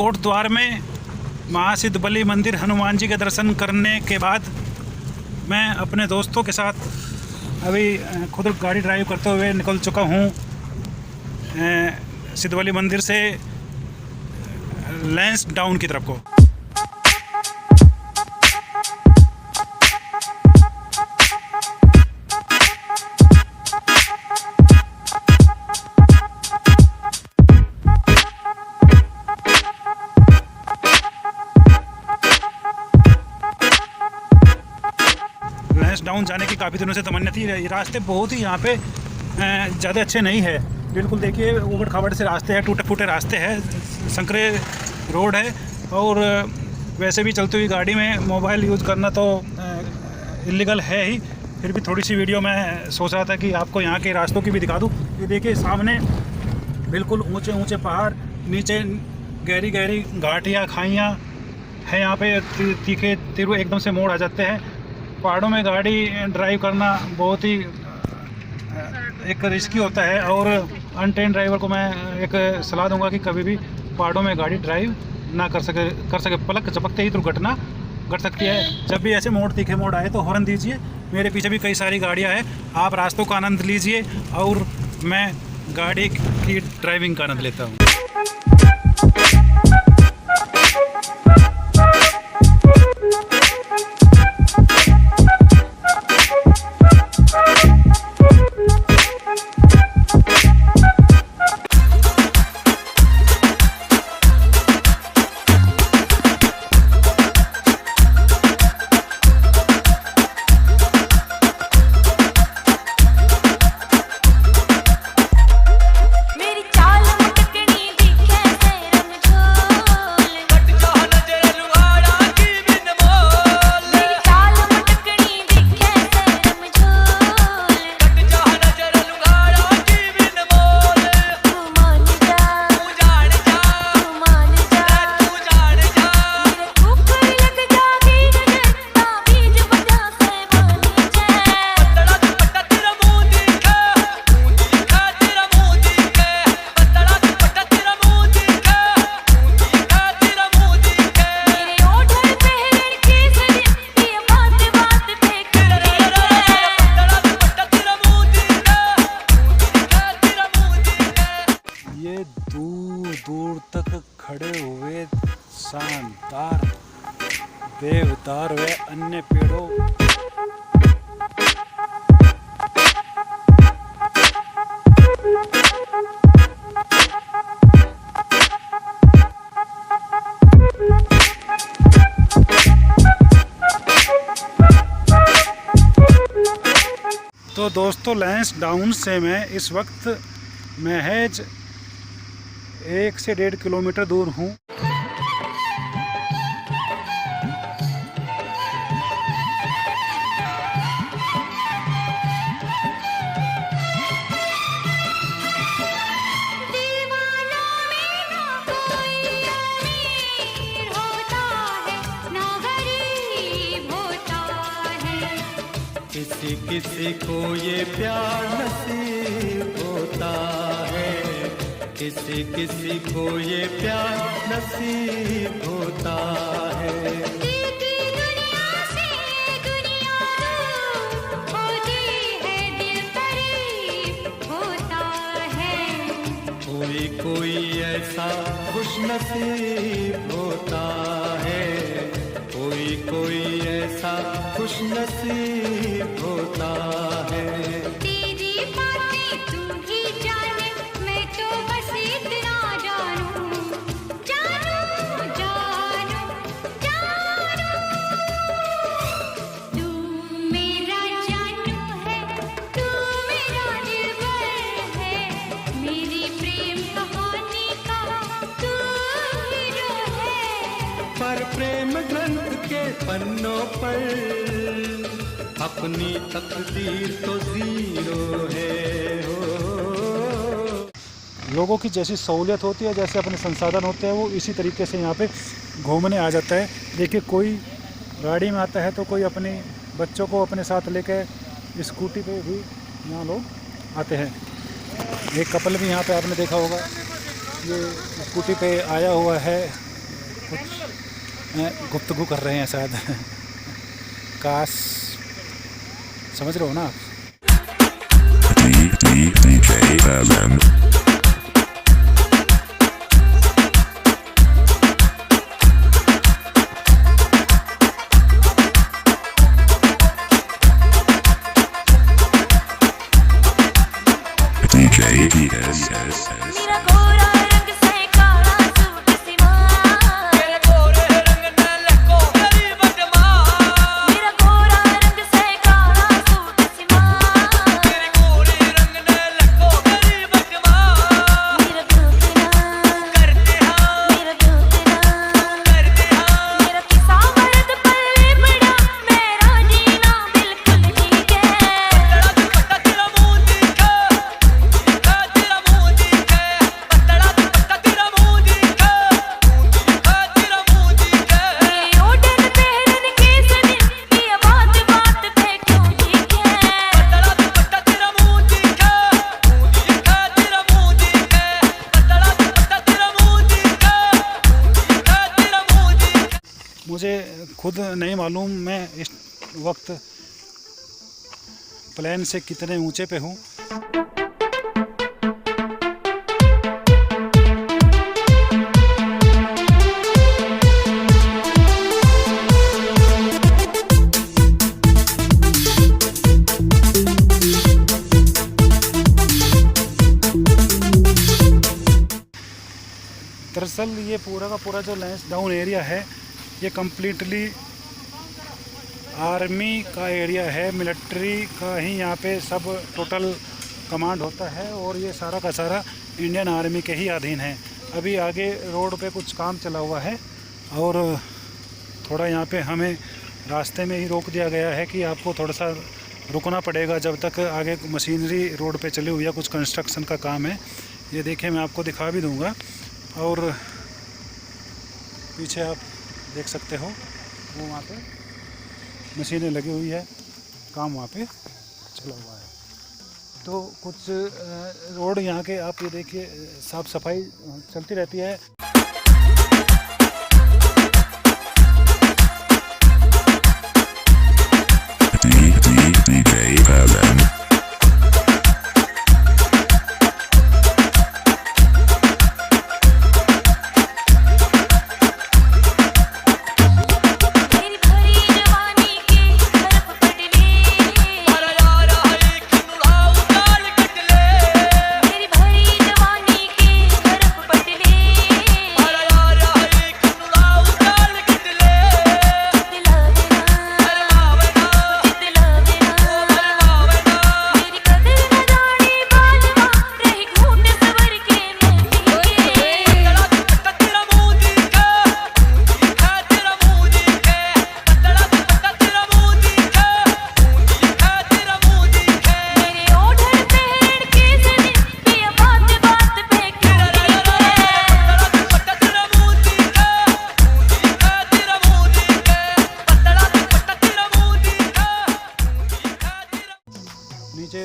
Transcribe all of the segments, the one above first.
Coat द्वार में महासिद्ध बलि मंदिर हनुमान जी के दर्शन करने के बाद मैं अपने दोस्तों के साथ अभी खुद गाड़ी ड्राइव करते हुए निकल चुका हूँ सिद्ध बलि मंदिर से लैंसडाउन की तरफ को। लैंसडाउन जाने की काफ़ी दिनों से तमन्ना थी। रास्ते बहुत ही यहाँ पे ज़्यादा अच्छे नहीं है। बिल्कुल देखिए ऊबड़ खाबड़ से रास्ते हैं, टूटे फूटे रास्ते हैं, संकरे रोड है। और वैसे भी चलती हुई गाड़ी में मोबाइल यूज़ करना तो इलीगल है ही। फिर भी थोड़ी सी वीडियो मैं सोच रहा था कि आपको यहाँ के रास्तों की भी दिखा दूँ। ये देखिए सामने बिल्कुल ऊंचे ऊंचे पहाड़, नीचे गहरी गहरी घाटियाँ खाइयाँ हैं। यहाँ पे तीखे तिरु एकदम से मोड़ आ जाते हैं। पहाड़ों में गाड़ी ड्राइव करना बहुत ही एक रिस्की होता है और अनट्रेन ड्राइवर को मैं एक सलाह दूंगा कि कभी भी पहाड़ों में गाड़ी ड्राइव ना कर सके। पलक झपकते ही दुर्घटना घट सकती है। जब भी ऐसे मोड़ तीखे मोड़ आए तो हॉर्न दीजिए। मेरे पीछे भी कई सारी गाड़ियां हैं, आप रास्तों का आनंद लीजिए और मैं गाड़ी की ड्राइविंग का आनंद लेता हूँ। दूर दूर तक खड़े हुए शानदार देवदार व अन्य पेड़ों तो दोस्तों लैंसडाउन से मैं इस वक्त महज 1 से 1.5 किलोमीटर दूर हूँ। किसी किसी को ये प्यार नसीब होता है, किसी किसी को ये प्यार नसीब होता है। दुनिया से दुनिया होती है, दिल करीब होता है। कोई कोई ऐसा खुश नसीब होता है, कोई कोई ऐसा खुश नसीब होता है। तेरी बातें तू ही जाने, मैं तो बस इतना जानूं, जानूं, जानूं, जानूं। तू मेरा जानू है, तू मेरा दिलबर है, मेरी प्रेम कहानी का तू हीरो है। पर प्रेम ग्रंथ के पन्नों पर अपनी तकदीर तो जीरो है। हो लोगों की जैसी सहूलियत होती है, जैसे अपने संसाधन होते हैं, वो इसी तरीके से यहाँ पे घूमने आ जाता है। देखिए कोई गाड़ी में आता है तो कोई अपने बच्चों को अपने साथ लेकर स्कूटी पे भी यहाँ लोग आते हैं। एक कपल भी यहाँ पे आपने देखा होगा, ये स्कूटी पे आया हुआ है कुछ गुफ्तगू कर रहे हैं शायद। काश, समझ रहे हो ना आप। DJ Alan. DJ DS. मेरा गोरा रंग से काला सूट सिमा, तेरे गोरे रंग ने लको गरीब जमा, मेरा गोरा रंग से काला सूट सिमा, तेरे गोरे रंग ने लको गरीब जमा, मेरा धोखना करते हाँ मेरा धोखना करते हाँ, मेरा किसा मर्द पल्ले बड़ा, मेरा जीना बिल्कुल ठीक है। पतला दुपट्टा तेरा मुंह दिखा, तेरा मुंह दिखा, पतला दुपट्टा तेरा मुंह दिखा, तेरा मुंह दिखा, मेरे ओढ़न पहरन के सने, ये बात बात पे क्यों ठीक है। पतला दुपट्टा तेरा मुंह दिखा, तेरा मुंह दिखा, पतला दुपट्टा तेरा मुंह दिखा, तेरा मुंह दिखा। मुझे खुद नहीं मालूम मैं इस वक्त प्लेन से कितने ऊंचे पे हूँ। दरअसल ये पूरा का पूरा जो लैंस डाउन एरिया है ये कम्प्लीटली आर्मी का एरिया है, मिलिट्री का ही यहाँ पे सब टोटल कमांड होता है और ये सारा का सारा इंडियन आर्मी के ही अधीन है। अभी आगे रोड पे कुछ काम चला हुआ है और थोड़ा यहाँ पे हमें रास्ते में ही रोक दिया गया है कि आपको थोड़ा सा रुकना पड़ेगा जब तक आगे मशीनरी रोड पे चली हुई है, कुछ कंस्ट्रक्शन का काम है। ये देखिए मैं आपको दिखा भी दूँगा और पीछे आप देख सकते हो वो वहाँ पे मशीनें लगी हुई है, काम वहाँ पे चला हुआ है। तो कुछ रोड यहाँ के आप ये देखिए साफ़ सफाई चलती रहती है। DJ Alan. मेरी भरी जवानी के बर्फ पटले, मारा यार है किनुड़ा उताल कट ले, मेरी भरी जवानी के बर्फ पटले, मारा यार है किनुड़ा उताल कट ले, दिलावेना आवेना दिलावेना आवेना, मेरी कदर न जाने बालवा, रही घूट सवर के मैं पीके। पतला दुपट्टा तेरा मुंह दिखा, तेरा मुंह दिखा, पतला दुपट्टा तेरा मुंह दिखा, तेरा मुंह दिखा, मेरे ओढ़न पहन के सने, ये बात बात पे क्यों ठीक है। पतला दुपट्टा तेरा मुंह दिखा, तेरा मुंह दिखा, पतला दुपट्टा तेरा मुंह दिखा, नीचे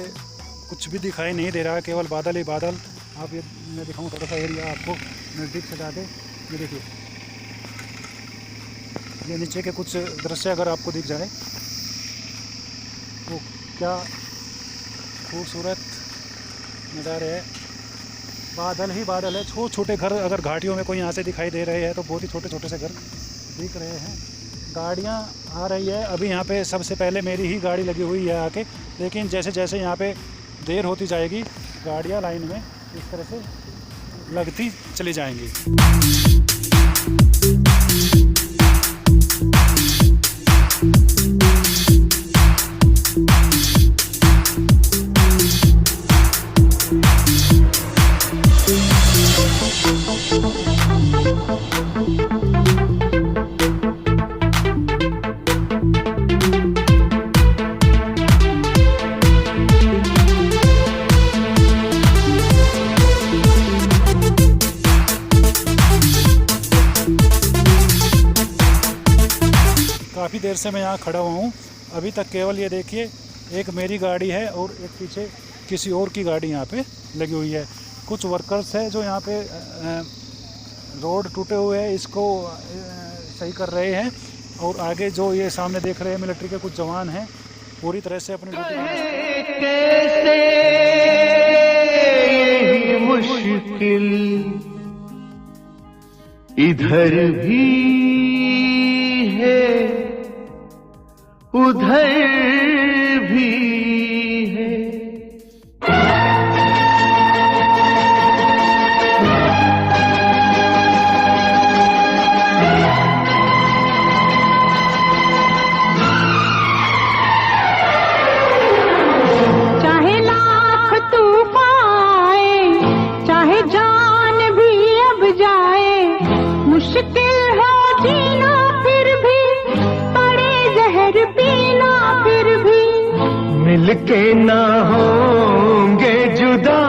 कुछ भी दिखाई नहीं दे रहा, केवल बादल ही बादल। आप ये मैं दिखाऊं थोड़ा सा एरिया आपको नज़दीक से जाके, ये देखिए ये नीचे के कुछ दृश्य अगर आपको दिख जाए तो क्या खूबसूरत नज़ारे है। बादल ही बादल है, छोटे छोटे घर अगर घाटियों में कोई यहाँ से दिखाई दे रहे हैं तो बहुत ही छोटे छोटे से घर दिख रहे हैं। गाड़ियाँ आ रही है, अभी यहाँ पे सबसे पहले मेरी ही गाड़ी लगी हुई है आके, लेकिन जैसे जैसे यहाँ पे देर होती जाएगी गाड़ियाँ लाइन में इस तरह से लगती चली जाएंगी। काफ़ी देर से मैं यहाँ खड़ा हुआ हूँ, अभी तक केवल ये देखिए एक मेरी गाड़ी है और एक पीछे किसी और की गाड़ी यहाँ पे लगी हुई है। कुछ वर्कर्स है जो यहाँ पे रोड टूटे हुए हैं, इसको सही कर रहे हैं। और आगे जो ये सामने देख रहे हैं मिलिट्री के कुछ जवान हैं, पूरी तरह से अपनी ड्यूटी कैसे यही मुश्किल इधर भी है उधर भी है। चाहे लाख तूफान आए, चाहे जान भी अब जाए, मुश्किल हो जीना फिर भी, पड़े जहर पीना फिर भी, मिलके ना होंगे जुदा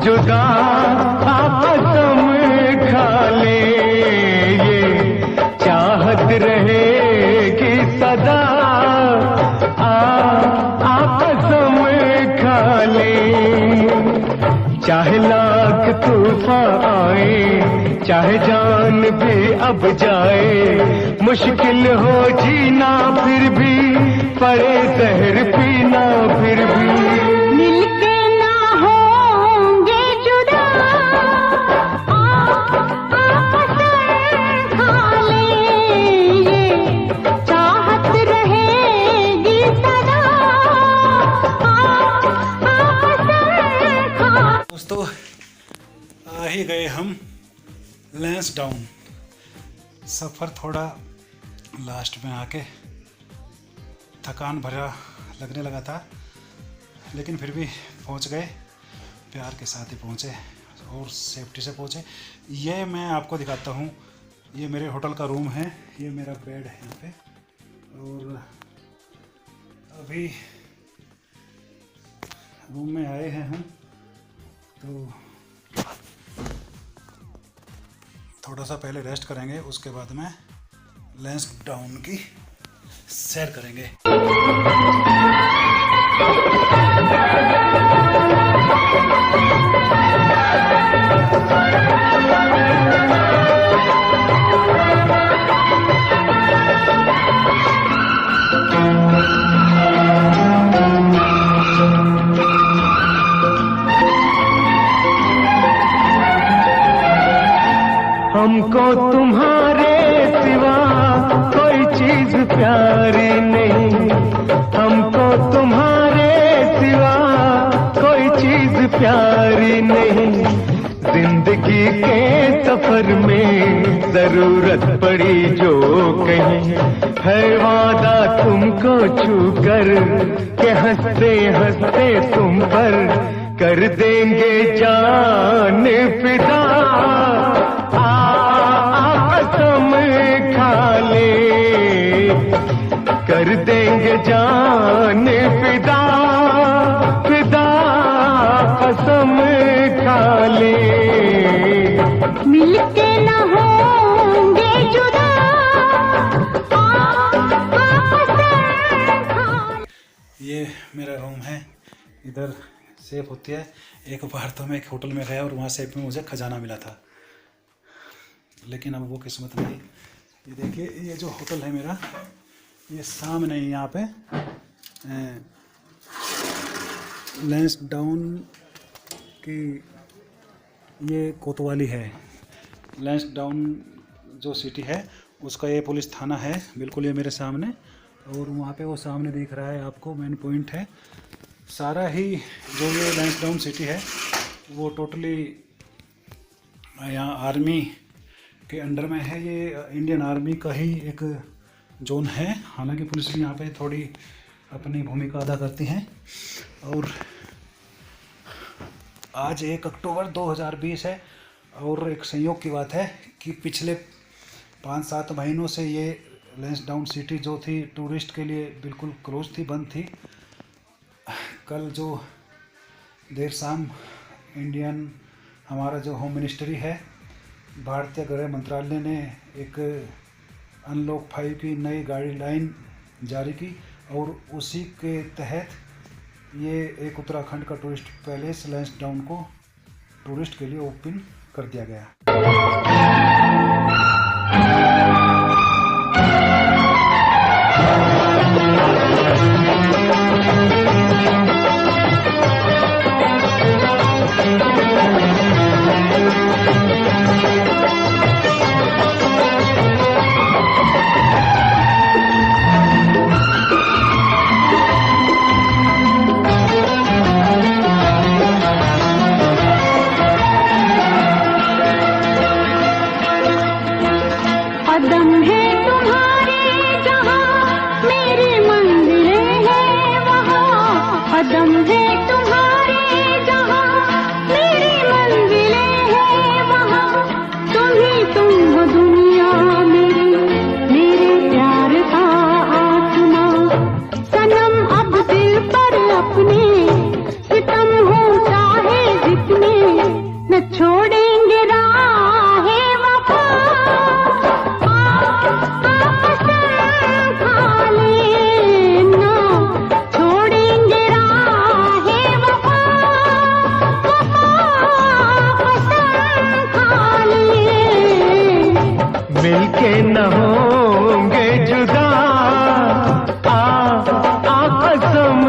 जुदा आपस में खा ले, ये चाहत रहेगी सदा आपस में खा ले। चाहे लाख तूफान आए, चाहे जान भी अब जाए, मुश्किल हो जीना फिर भी, पड़े जहर पीना फिर भी, मिलके ना होंगे जुदा, आपस में खा ले, ये चाहत रहेगी सदा, आपस में खा। दोस्तों आ ही गए हम लैंसडाउन। सफ़र थोड़ा लास्ट में आके थकान भरा लगने लगा था, लेकिन फिर भी पहुंच गए, प्यार के साथ ही पहुंचे और सेफ्टी से पहुंचे। ये मैं आपको दिखाता हूँ, ये मेरे होटल का रूम है, ये मेरा बेड है यहाँ पे। और अभी रूम में आए हैं हम, तो थोड़ा सा पहले रेस्ट करेंगे, उसके बाद में लैंसडाउन की सैर करेंगे। हमको तुम्हारे सिवा कोई चीज प्यारी नहीं, हमको तुम्हारे सिवा कोई चीज प्यारी नहीं। जिंदगी के सफर में जरूरत पड़ी जो कहीं, है वादा तुमको छू कर के हंसते हंसते तुम पर कर देंगे जान फिदा, कसम खा ले, कर देंगे जान फिदा फिदा, कसम खा ले। मिलके ना होंगे जुदा, आपस में खा। ये मेरा रूम है, इधर सेफ होती है। एक बार तो मैं एक होटल में गया और वहाँ सेफ में मुझे खजाना मिला था, लेकिन अब वो किस्मत नहीं। ये देखिए, ये जो होटल है मेरा, ये सामने ही यहाँ पे लैंसडाउन की ये कोतवाली है। लैंसडाउन जो सिटी है उसका ये पुलिस थाना है, बिल्कुल ये मेरे सामने। और वहाँ पे वो सामने दिख रहा है आपको, मेन पॉइंट है। सारा ही जो ये लैंसडाउन सिटी है वो टोटली यहाँ आर्मी के अंडर में है। ये इंडियन आर्मी का ही एक जोन है, हालांकि पुलिस भी यहाँ पे थोड़ी अपनी भूमिका अदा करती हैं। और आज 1 अक्टूबर 2020 है, और एक संयोग की बात है कि पिछले 5-7 महीनों से ये लैंसडाउन सिटी जो थी टूरिस्ट के लिए बिल्कुल क्लोज थी, बंद थी। कल जो देर शाम इंडियन हमारा जो होम मिनिस्ट्री है, भारतीय गृह मंत्रालय ने एक अनलॉक 5 की नई गाइडलाइन जारी की, और उसी के तहत ये एक उत्तराखंड का टूरिस्ट पैलेस लैंसडाउन को टूरिस्ट के लिए ओपन कर दिया गया है। कदम है तुम्हारे जहाँ मेरी मंजिलें हैं वहाँ, कदम है तुम्हारे जहाँ मेरी मंजिलें हैं वहाँ, तुम ही तुम हो दुनिया मेरी, मेरे प्यार का आसमां। सनम अब दिल पर अपने सितम हो चाहे जितने, न छोड़ेंगे राहे वफा। मिलके न होंगे जुदा, कसम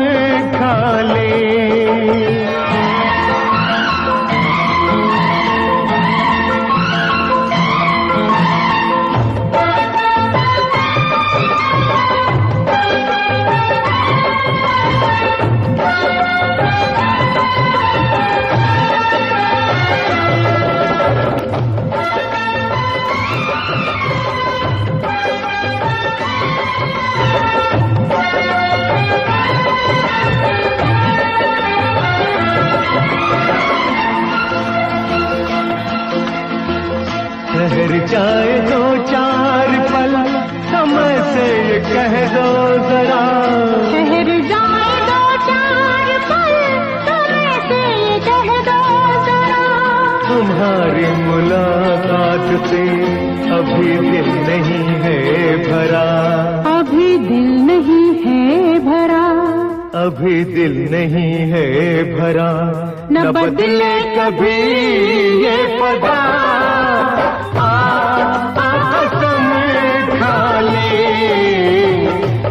खा ले। ठहर जाए दो चार पल, समय से ये कह दो जरा। ठहर जाए दो चार पल, समय से ये कह दो जरा। तुम्हारी मुलाकात से अभी दिल नहीं है भरा, अभी दिल नहीं है भरा, अभी दिल नहीं है भरा। न बदले कभी ये पदा, कसम खा ले।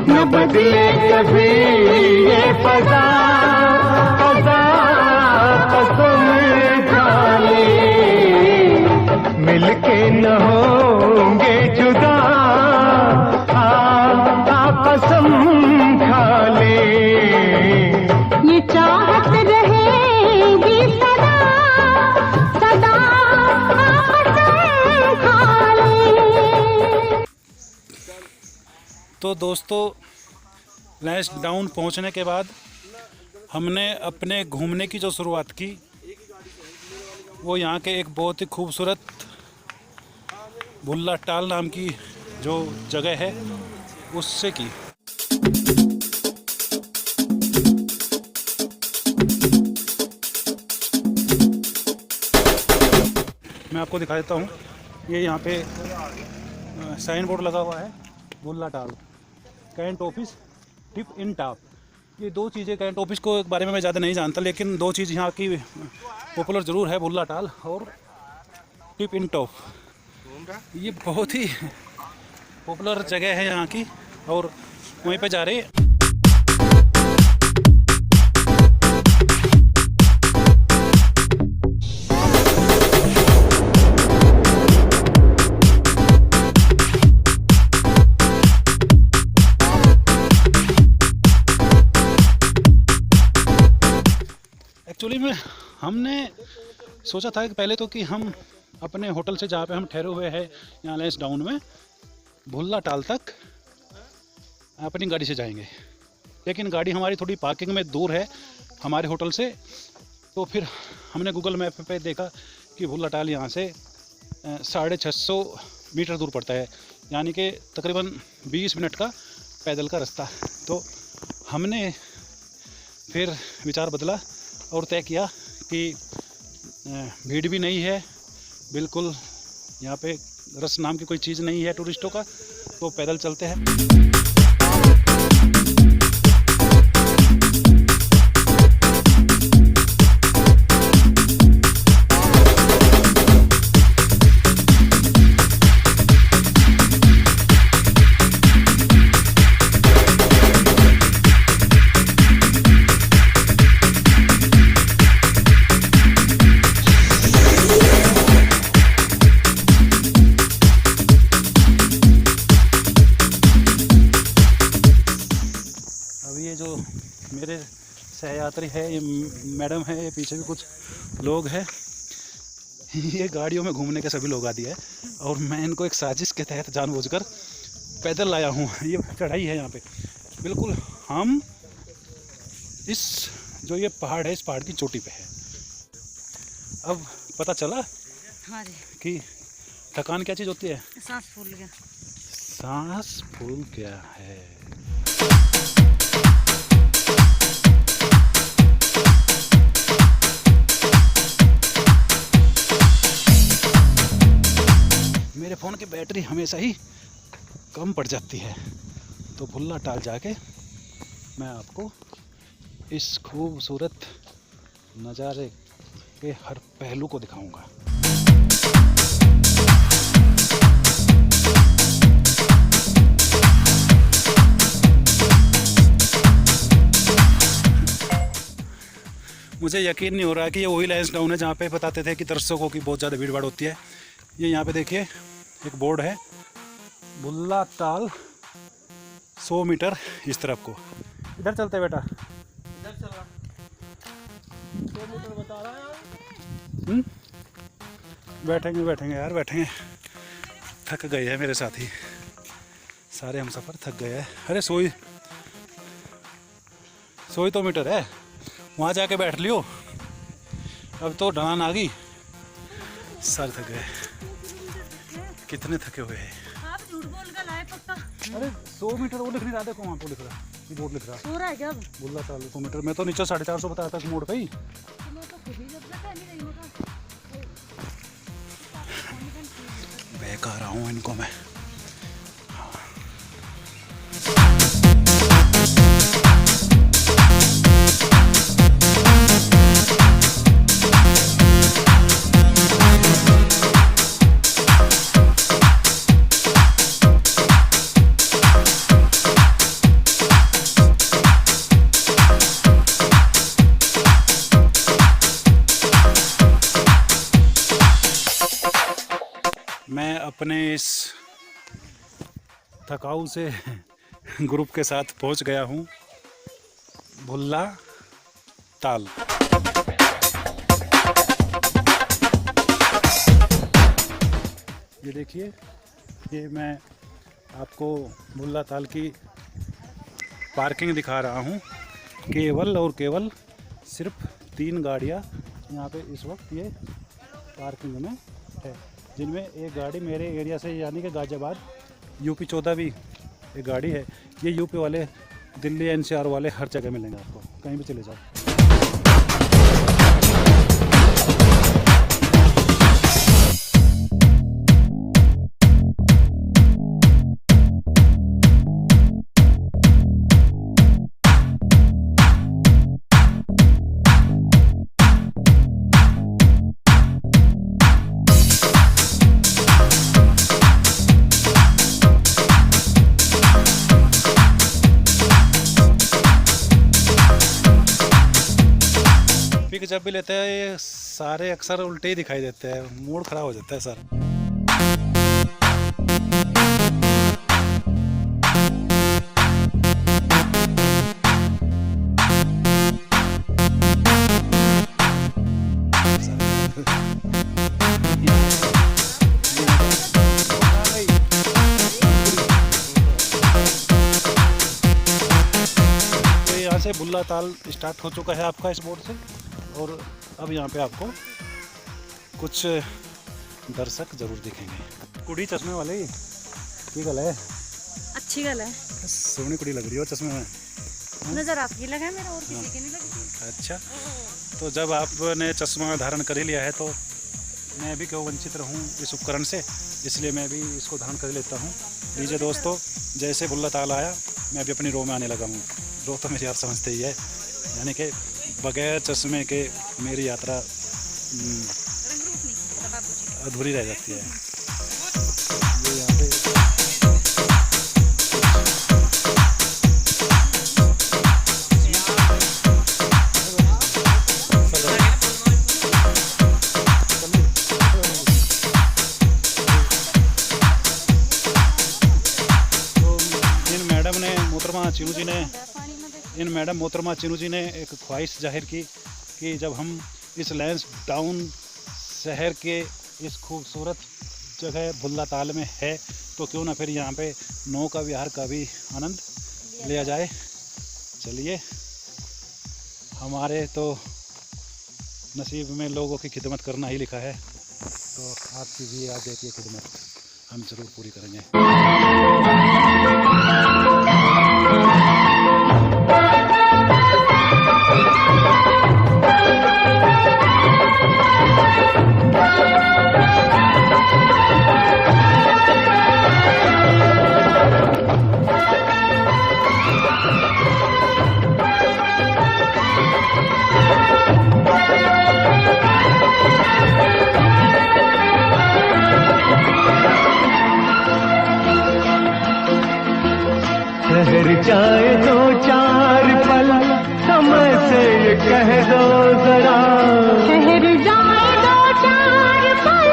न बदले कभी ये पदा, कसम खा ले। मिलके न होंगे जुदा, कसम खा ले। ये चाहत रहेगी सदा, सदा कसम खा ले। तो दोस्तों, लैंस डाउन पहुंचने के बाद हमने अपने घूमने की जो शुरुआत की वो यहाँ के एक बहुत ही खूबसूरत भुल्ला टाल नाम की जो जगह है उससे की। मैं आपको दिखा देता हूँ, ये यहाँ पे साइन बोर्ड लगा हुआ है, भुल्ला टाल कैंट ऑफिस टिप इन टॉप। ये दो चीज़ें, कैंट ऑफिस को बारे में मैं ज़्यादा नहीं जानता, लेकिन दो चीज़ यहाँ की पॉपुलर ज़रूर है, भुल्ला टाल और टिप इन टॉप। ये बहुत ही पॉपुलर जगह है यहाँ की और वहीं पे जा रहे हैं। एक्चुअली में हमने सोचा था कि पहले तो कि हम अपने होटल से जहाँ पे हम ठहरे हुए हैं यहाँ लैंस डाउन में भुल्ला टाल तक अपनी गाड़ी से जाएंगे, लेकिन गाड़ी हमारी थोड़ी पार्किंग में दूर है हमारे होटल से। तो फिर हमने गूगल मैप पे देखा कि भुल्ला टाल यहाँ से 650 मीटर दूर पड़ता है, यानी कि तकरीबन 20 मिनट का पैदल का रास्ता। तो हमने फिर विचार बदला और तय किया कि भीड़ भी नहीं है बिल्कुल, यहाँ पे रस नाम की कोई चीज़ नहीं है टूरिस्टों का, तो पैदल चलते हैं। मेरे सहयात्री है, ये मैडम है, ये पीछे भी कुछ लोग हैं। ये गाड़ियों में घूमने के सभी लोग आदि है और मैं इनको एक साजिश के तहत जानबूझकर पैदल लाया हूँ। ये चढ़ाई है यहाँ पे बिल्कुल, हम इस जो ये पहाड़ है इस पहाड़ की चोटी पे है। अब पता चला हाँ जी, कि थकान क्या चीज़ होती है। सांस फूल गया। सांस फूल गया है। मेरे फ़ोन की बैटरी हमेशा ही कम पड़ जाती है, तो भुल्ला टाल जाके मैं आपको इस खूबसूरत नज़ारे के हर पहलू को दिखाऊंगा। मुझे यकीन नहीं हो रहा कि ये वही लैंसडाउन है जहाँ पे बताते थे कि दर्शकों की बहुत ज़्यादा भीड़ भाड़ होती है। ये यहाँ पे देखिए एक बोर्ड है, भुल्ला ताल 100 मीटर इस तरफ को। इधर चलते बेटा, इधर चल रहा 100 मीटर बता रहा है। बैठेंगे बैठेंगे यार बैठेंगे। थक गए हैं मेरे साथी, सारे हम सफ़र थक गए हैं। अरे 100 तो मीटर है, वहाँ जाके बैठ लियो। अब तो ढलान आ गई, सर थक गए। कितने थके हुए हैं। आप झूठ बोल कर लाए पक्का। अरे 100 मीटर वो लिख नहीं रहा, देखो वहाँ पे लिख रहा है, बोर्ड लिख रहा है सो रहा है क्या अब? भुल्ला ताल 100 मीटर। मैं तो नीचे 450 बताया था मोड़ पे ही। तुम्हें तो खुद ही जब तक नहीं रही होगा। बहका रहा हूँ इनको मैं। मैं अपने इस थकाऊ से ग्रुप के साथ पहुंच गया हूं भुल्ला ताल। ये देखिए, ये मैं आपको भुल्ला ताल की पार्किंग दिखा रहा हूं। केवल और केवल सिर्फ 3 गाड़ियां यहाँ पे इस वक्त ये पार्किंग में है, जिनमें एक गाड़ी मेरे एरिया से यानी कि गाजियाबाद यूपी 14 भी एक गाड़ी है। ये यूपी वाले, दिल्ली एनसीआर वाले हर जगह मिलेंगे आपको, कहीं भी चले जाओ। पिक जब भी लेते हैं ये सारे अक्सर उल्टे ही दिखाई देते हैं, मूड खराब हो जाता है सर। तो यहाँ से भुल्ला ताल स्टार्ट हो चुका है आपका इस बोर्ड से, और अब यहाँ पे आपको कुछ दर्शक जरूर दिखेंगे। कुड़ी चश्मे वाले की गल है, अच्छी गल है। सोहनी कुड़ी लग रही हो चश्मे में। नजर आपकी लगा है, मेरा और किसी की नहीं लगी। अच्छा, तो जब आपने चश्मा धारण कर ही लिया है तो मैं भी क्यों वंचित रहूं इस उपकरण से, इसलिए मैं भी इसको धारण कर लेता हूं। लीजिए दोस्तों, जैसे भुल्ला ताल आया मैं भी अपनी रो में आने लगा हूँ। रो तो मेरी आप समझते ही है, यानी कि बगैर चश्मे के मेरी यात्रा अधूरी रह जाती है। ये यहाँ पे तो जिन मैडम ने, मोहतरमा चीनू जी ने इन मैडम मोहतरमा चिनू जी ने एक ख्वाहिश जाहिर की कि जब हम इस लैंसडाउन शहर के इस खूबसूरत जगह भुल्ला ताल में है तो क्यों ना फिर यहाँ पे नौका विहार का भी आनंद लिया जाए। चलिए, हमारे तो नसीब में लोगों की खिदमत करना ही लिखा है, तो आपकी भी आज एक ये खिदमत हम ज़रूर पूरी करेंगे। ठहर जाए दो चार पल, समय से ये कह दो जरा, ठहर जाए दो चार पल,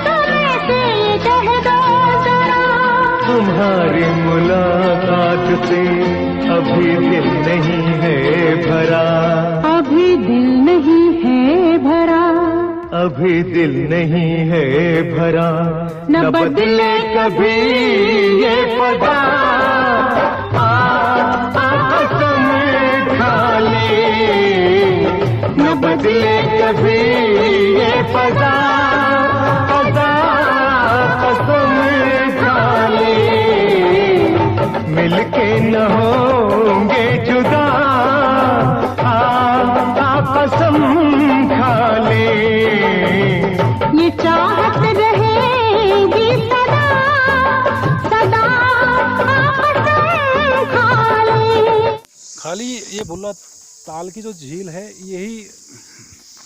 समय से ये कह दो जरा, तुम्हारी मुलाकात से अभी दिल नहीं है भरा, अभी दिल नहीं है भरा, अभी दिल नहीं है भरा, न बदले कभी ये पदा, कसम खा ले, न बदले कभी ये पदा, कसम खा ले, मिलके न होंगे जुदा, कसम खा ले, ये चाहत रहेगी सदा, सदा कसम खा ले। खाली ये भुल्ला ताल की जो झील है यही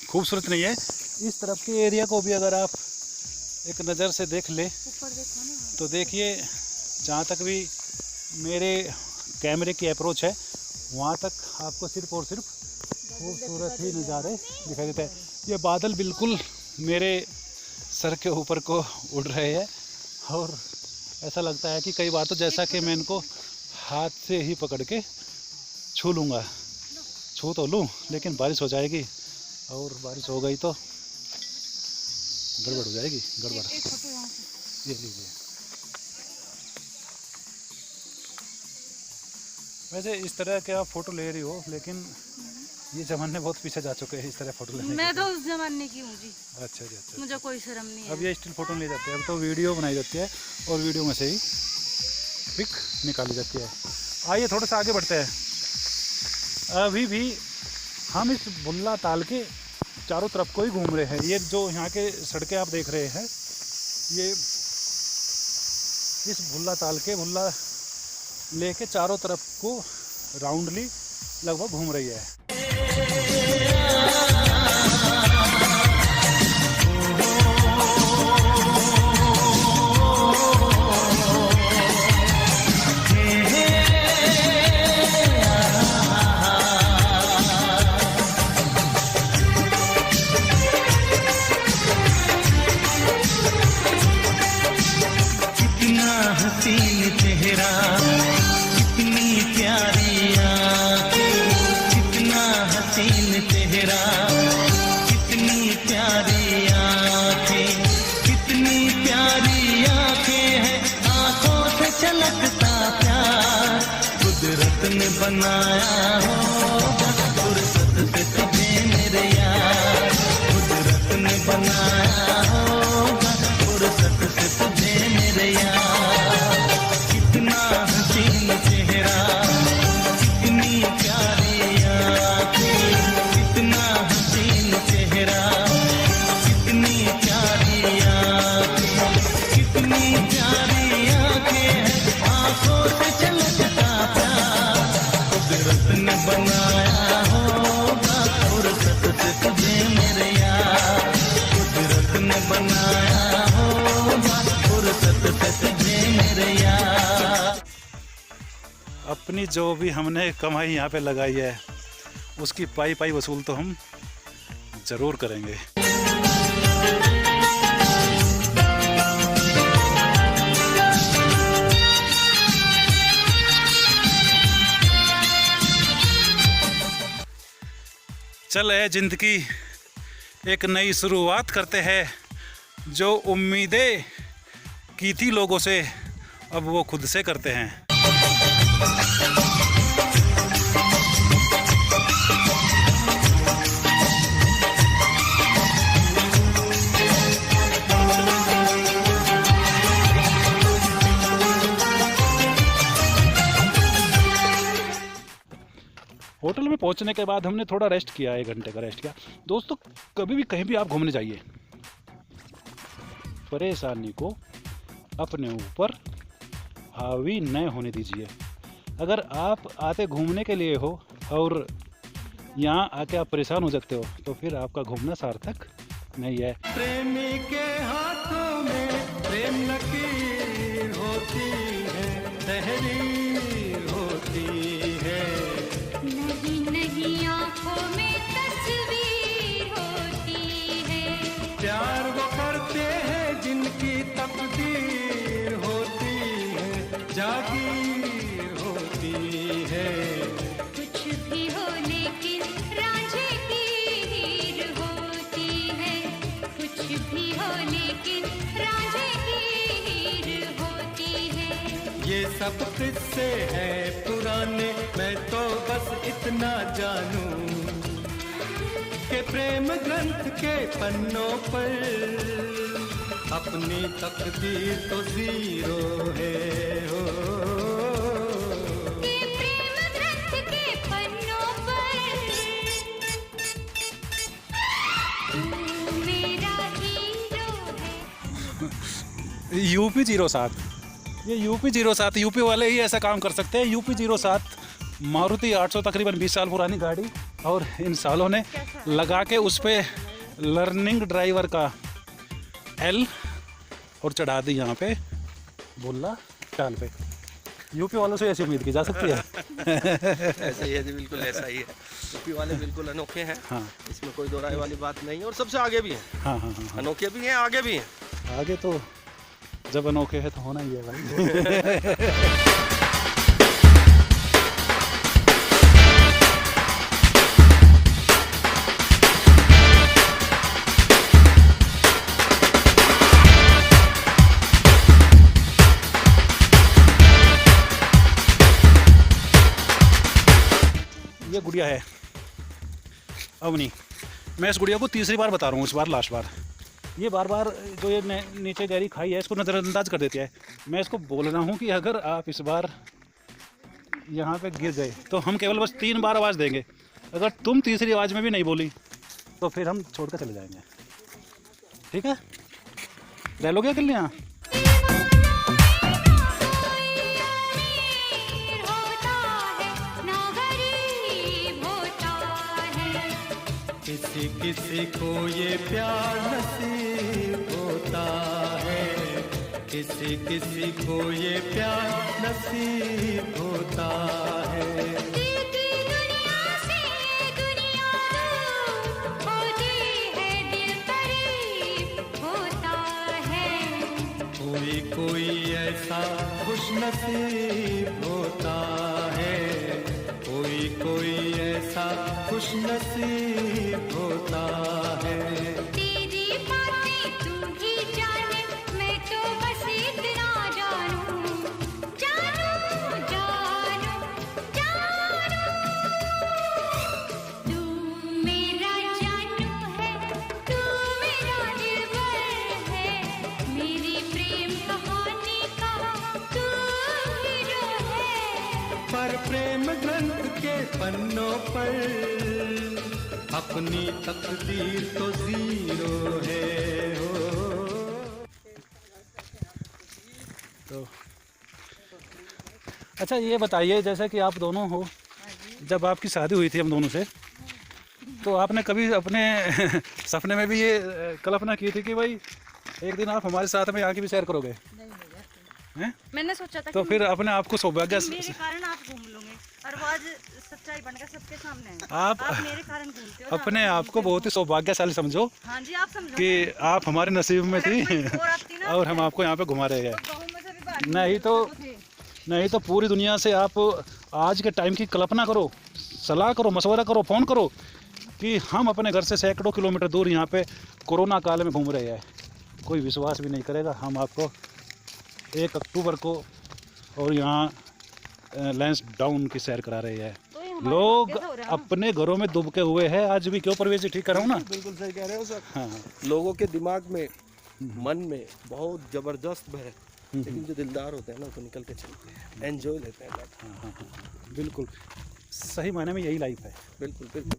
खूबसूरत नहीं है, इस तरफ के एरिया को भी अगर आप एक नज़र से देख ले तो देखिए, जहाँ तक भी मेरे कैमरे की अप्रोच है वहाँ तक आपको सिर्फ और सिर्फ खूबसूरत ही नज़ारे दिखाई देते हैं। ये बादल बिल्कुल मेरे सर के ऊपर को उड़ रहे हैं और ऐसा लगता है कि कई बार तो जैसा कि मैं इनको हाथ से ही पकड़ के छू लूँगा, छू तो लूँ लेकिन बारिश हो जाएगी और बारिश हो गई तो गड़बड़ हो जाएगी, गड़बड़। ये लीजिए। वैसे इस तरह के आप फ़ोटो ले रही हो लेकिन ये ज़माने बहुत पीछे जा चुके हैं इस तरह फ़ोटो लेने मैं तो उस जमाने की हूँ जी। अच्छा जी, अच्छा। मुझे कोई शर्म नहीं है। अब ये स्टिल फ़ोटो नहीं जाते हैं, अब तो वीडियो बनाई जाती है और वीडियो में से ही पिक निकाली जाती है। आइए थोड़ा सा आगे बढ़ते हैं। अभी भी हम इस भुल्ला ताल के चारों तरफ को ही घूम रहे हैं। ये जो यहाँ के सड़कें आप देख रहे हैं ये इस भुल्ला ताल के भुल्ला लेके चारों तरफ को राउंडली लगभग घूम रही है। कितना हसीन चेहरा, कितनी प्यारी आँखें, कितना हसीन चेहरा, कितनी प्यारी आँखें, कितनी प्यारी आँखें हैं, आँखों से छलकता प्यार कुदरत ने बनाया होगा, फुर्सत से तुझे मेरे यार, कुदरत ने बनाया होगा, फुर्सत से तुझे मेरे यार, कितना हसीन चेहरा, कितनी प्यारी आँखें, कितना हसीन चेहरा, कितनी प्यारी आँखें, कितनी प्यारी आँखें हैं, आँखों से छलकता प्यार कुदरत ने बनाया होगा, फुर्सत से तुझे मेरे यार, कुदरत ने बनाया होगा, फुर्सत से तुझे मेरे यार। अपनी जो भी हमने कमाई यहाँ पे लगाई है उसकी पाई पाई वसूल तो हम ज़रूर करेंगे। चल है जिंदगी एक नई शुरुआत करते हैं। जो उम्मीदें की थी लोगों से अब वो खुद से करते हैं। होटल में पहुंचने के बाद हमने थोड़ा रेस्ट किया, 1 घंटे का रेस्ट किया। दोस्तों कभी भी कहीं भी आप घूमने जाइए, परेशानी को अपने ऊपर हावी न होने दीजिए। अगर आप आते घूमने के लिए हो और यहाँ आके आप परेशान हो जाते हो तो फिर आपका घूमना सार्थक नहीं है। प्रेमी के हाथों में प्रेम लकीर होती है, तहरीर होती है। नहीं नहीं आंखों में तस्वीर होती है। प्यार वो करते हैं जिनकी तकदीर होती है, जागीर होती है। कुछ भी हो लेकिन रांझे की हीर होती है। कुछ भी हो लेकिन रांझे की हीर होती है। ये सब किस्से हैं पुराने, मैं तो बस इतना जानूं कि प्रेम ग्रंथ के पन्नों पर अपनी तकदीर तो जीरो है हो। ये प्रेम ग्रंथ के पन्नों पर तू मेरा हीरो है। यूपी 07, ये यूपी 07, यूपी वाले ही ऐसा काम कर सकते हैं। यूपी 07 मारुति 800 तकरीबन 20 साल पुरानी गाड़ी, और इन सालों ने लगा के उस पे लर्निंग ड्राइवर का एल और चढ़ा दी यहाँ पे बुल्ला चाल पे। यूपी वालों से ऐसी उम्मीद की जा सकती है। ऐसा ही है जी, बिल्कुल ऐसा ही है। यूपी वाले बिल्कुल अनोखे हैं, हाँ इसमें कोई दो राय वाली बात नहीं है। और सबसे आगे भी हैं, हाँ हाँ हाँ, हाँ। अनोखे भी हैं, आगे भी हैं। आगे तो जब अनोखे है तो होना ही है भाई। ये गुड़िया है अवनी। मैं इस गुड़िया को तीसरी बार बता रहा हूँ, इस बार लास्ट बार। ये बार बार जो ये नीचे गहरी खाई है इसको नज़रअंदाज कर देती है। मैं इसको बोल रहा हूँ कि अगर आप इस बार यहाँ पे गिर गए तो हम केवल बस 3 बार आवाज़ देंगे। अगर तुम तीसरी आवाज़ में भी नहीं बोली तो फिर हम छोड़ कर चले जाएंगे, ठीक है? रह लोगे अकेले यहाँ? किसी किसी को ये प्यार नसीब होता है, किसी किसी को ये प्यार नसीब होता है। दुनिया से दुनिया होती है, दिल करीब होता है। कोई कोई ऐसा खुश नसीब होता है, कोई कोई ऐसा खुश नसीब होता है। तेरी बातें तू ही जाने, मैं तो बस इतना जानूं, जानूं जानूं जानूं। तू मेरा जानू है, तू मेरा दिलबर है। मेरी प्रेम कहानी का तू हीरो है। पर प्रेम ग्रंथ के पन्नों पर अपनी तकदीर तो जीरो है हो। तो अच्छा ये बताइए, जैसे कि आप दोनों हो, जब आपकी शादी हुई थी हम दोनों से, तो आपने कभी अपने सपने में भी ये कल्पना की थी कि भाई एक दिन आप हमारे साथ में यहाँ की भी सैर करोगे? हैं? मैंने सोचा था तो कि फिर अपने आप को सौभाग्य मेरे कारण आप घूम लोगे, और वो आज सच्चाई बनकर सबके सामने है। आप मेरे कारण घूमते हो। अपने आप को बहुत ही सौभाग्यशाली समझो हाँ जी, आप समझो कि आप हमारे नसीब में थी और आती ना, और हम आपको यहाँ पे घुमा रहे हैं। गाँव में से भी बाहर नहीं तो पूरी दुनिया से आप आज के टाइम की कल्पना करो, सलाह करो, मशवरा करो, फ़ोन करो कि हम अपने घर से सैकड़ों किलोमीटर दूर यहाँ पे कोरोना काल में घूम रहे हैं। कोई विश्वास भी नहीं करेगा। हम आपको 1 अक्टूबर को और यहाँ लैंसडाउन की सैर करा रहे हैं। लोग अपने घरों में दुबके हुए हैं आज भी। क्यों परवेज जी, ठीक कर रहा हूँ ना? बिल्कुल सही कह रहे हो सर। हाँ, लोगों के दिमाग में, मन में बहुत जबरदस्त है, लेकिन जो दिलदार होते हैं ना, तो निकल के चलते हैं, एंजॉय लेते हैं लाइफ। हाँ, बिल्कुल सही मायने में यही लाइफ है। बिल्कुल बिल्कुल।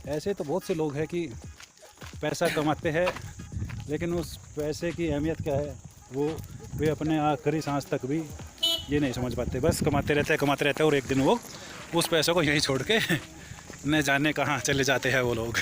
ऐसे तो बहुत से लोग हैं कि पैसा कमाते हैं, लेकिन उस पैसे की अहमियत क्या है वो वे अपने आखिरी सांस तक भी ये नहीं समझ पाते। बस कमाते रहते और एक दिन वो उस पैसे को यहीं छोड़ के न जाने कहाँ चले जाते हैं वो लोग।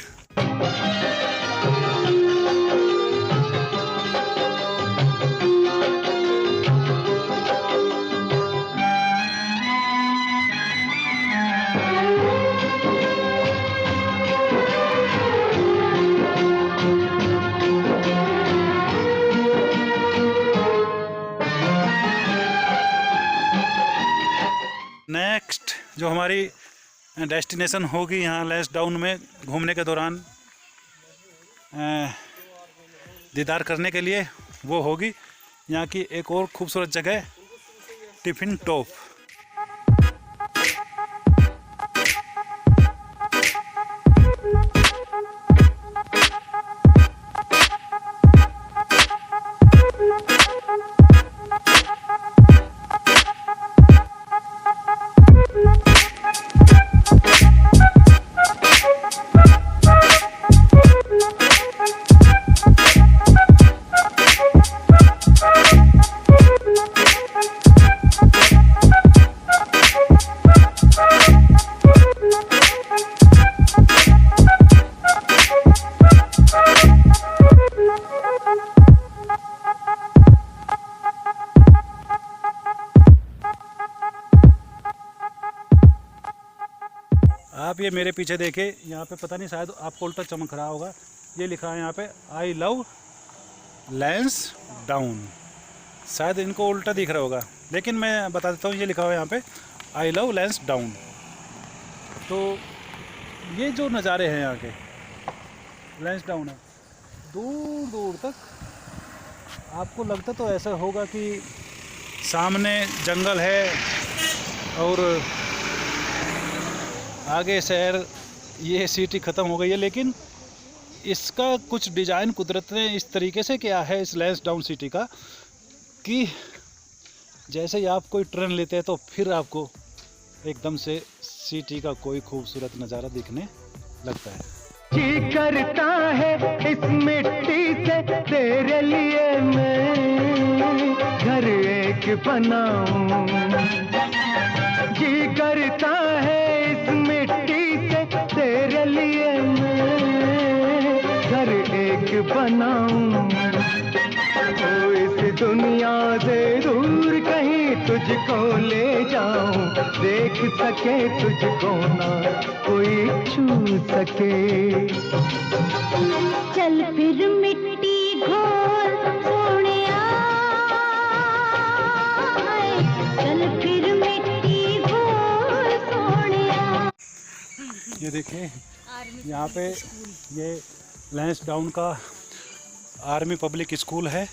नेक्स्ट जो हमारी डेस्टिनेशन होगी यहाँ लैंसडाउन में घूमने के दौरान दीदार करने के लिए, वो होगी यहाँ की एक और खूबसूरत जगह टिफिन टॉप। आप ये मेरे पीछे देखे, यहाँ पे पता नहीं शायद आपको उल्टा चमक रहा होगा, ये लिखा है यहाँ पे आई लव लैंसडाउन। शायद इनको उल्टा दिख रहा होगा, लेकिन मैं बता देता हूँ, ये लिखा हुआ है यहाँ पे आई लव लैंसडाउन। तो ये जो नज़ारे हैं यहाँ के, लैंसडाउन है, दूर दूर तक आपको लगता तो ऐसा होगा कि सामने जंगल है और आगे शहर, ये सिटी ख़त्म हो गई है। लेकिन इसका कुछ डिज़ाइन कुदरत ने इस तरीके से किया है इस लैंसडाउन सिटी का कि जैसे ही आप कोई ट्रेन लेते हैं तो फिर आपको एकदम से सिटी का कोई खूबसूरत नज़ारा दिखने लगता है। जी करता है इस मिट्टी से तेरे लिए मैं घर एक बनाऊं। जी करता है इस मिट्टी से तेरे लिए मैं घर एक बनाऊं। ओ इस दुनिया से दूर कहीं तुझको ले जाऊं, देख सके तुझको ना कोई छू सके। चल फिर मिट्टी घोल सोनिया, चल फिर मिट्टी घोल सोनिया। ये देखिए यहाँ पे ये लैंसडाउन का आर्मी पब्लिक स्कूल है।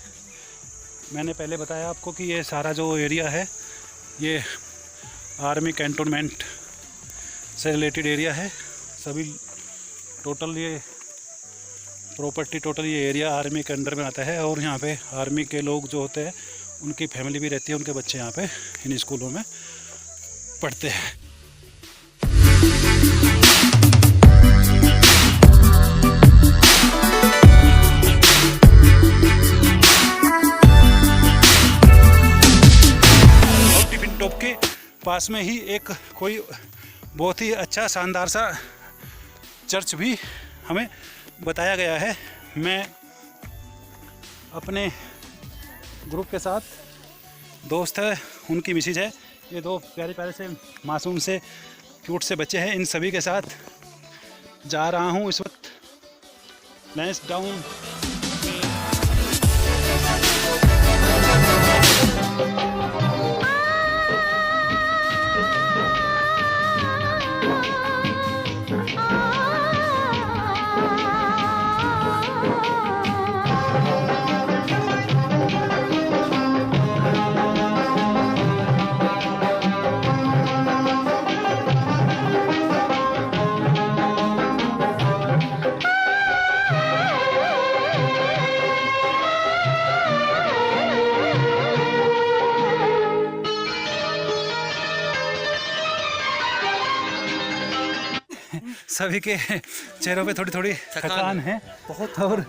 मैंने पहले बताया आपको कि ये सारा जो एरिया है ये आर्मी कैंटोनमेंट से रिलेटेड एरिया है। सभी टोटल ये प्रॉपर्टी, टोटल ये एरिया आर्मी के अंडर में आता है। और यहाँ पे आर्मी के लोग जो होते हैं उनकी फैमिली भी रहती है, उनके बच्चे यहाँ पे इन स्कूलों में पढ़ते हैं। टिफिन टॉप के पास में ही एक कोई बहुत ही अच्छा शानदार सा चर्च भी हमें बताया गया है। मैं अपने ग्रुप के साथ, दोस्त है, उनकी मिसेज है, ये दो प्यारे प्यारे से मासूम से क्यूट से बच्चे हैं, इन सभी के साथ जा रहा हूँ इस वक्त लैंसडाउन सभी के चेहरों पे थोड़ी थोड़ी थकान है बहुत। और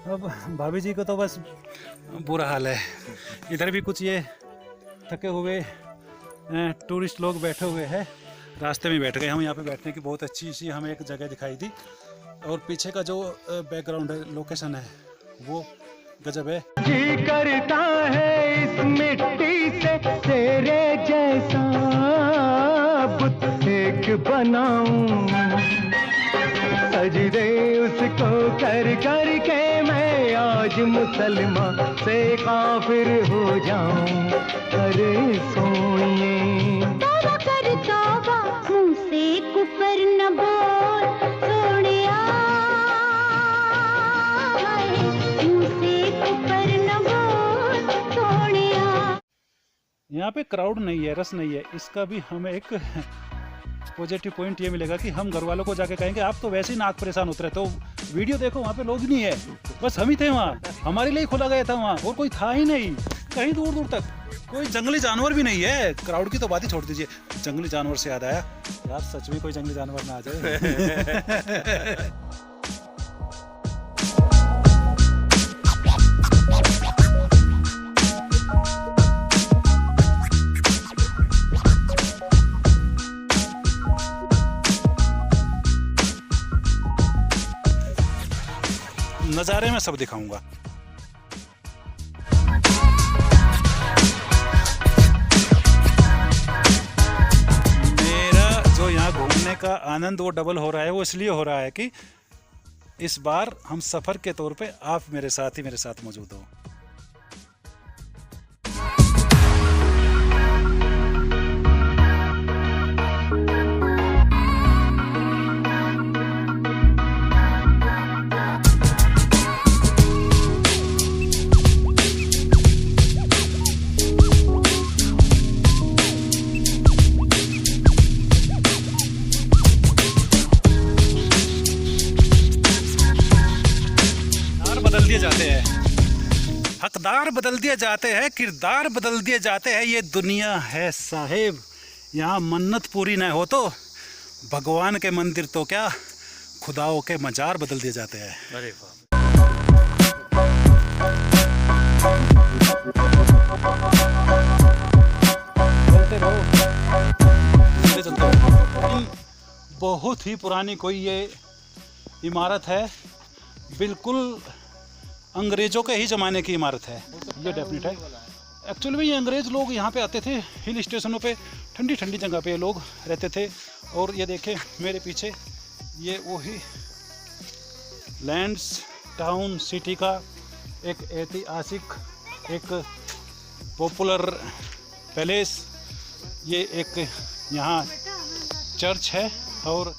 अब भाभी जी को तो बस बुरा हाल है। इधर भी कुछ ये थके हुए टूरिस्ट लोग बैठे हुए हैं, रास्ते में बैठ गए। हम यहाँ पे बैठने की बहुत अच्छी सी हमें एक जगह दिखाई दी, और पीछे का जो बैकग्राउंड है, लोकेशन है, वो गजब है। जी करता है इस मिट्टी से तेरे जैसा बुत एक बनाऊं, सजदे उसको कर कर के मैं आज मुसलमान से काफिर हो जाऊं। अरे सोनिए तोबा कर तोबा, मुंह से कुफर न बोल सोनिया, मुंह से कुफर न बोल सोनिया। यहाँ पे क्राउड नहीं है, रस नहीं है। इसका भी हमें एक पॉजिटिव पॉइंट ये मिलेगा कि हम घर वालों को जाके कहेंगे आप तो वैसे ही नाक परेशान उतरे, तो वीडियो देखो वहाँ पे लोग नहीं है, बस हम ही थे वहाँ, हमारे लिए खोला गया था वहाँ, और कोई था ही नहीं कहीं दूर दूर तक। कोई जंगली जानवर भी नहीं है। क्राउड की तो बात ही छोड़ दीजिए। जंगली जानवर से याद आया यार, सच में कोई जंगली जानवर ना आ जाए। नज़ारे में सब दिखाऊंगा। मेरा जो यहाँ घूमने का आनंद वो डबल हो रहा है। वो इसलिए हो रहा है कि इस बार हम सफ़र के तौर पे आप मेरे साथ मौजूद हो। हकदार बदल दिए जाते हैं, किरदार बदल दिए जाते हैं। ये दुनिया है साहेब, यहाँ मन्नत पूरी न हो तो भगवान के मंदिर तो क्या खुदाओं के मजार बदल दिए जाते हैं। अरे वाह। बहुत ही पुरानी कोई ये इमारत है, बिल्कुल अंग्रेज़ों के ही ज़माने की इमारत है ये, डेफिनेट है। एक्चुअली में ये अंग्रेज़ लोग यहाँ पे आते थे, हिल स्टेशनों पे ठंडी ठंडी जगह पे लोग रहते थे। और ये देखें मेरे पीछे, ये वही लैंड्स टाउन सिटी का एक ऐतिहासिक, एक पॉपुलर पैलेस, ये एक यहाँ चर्च है। और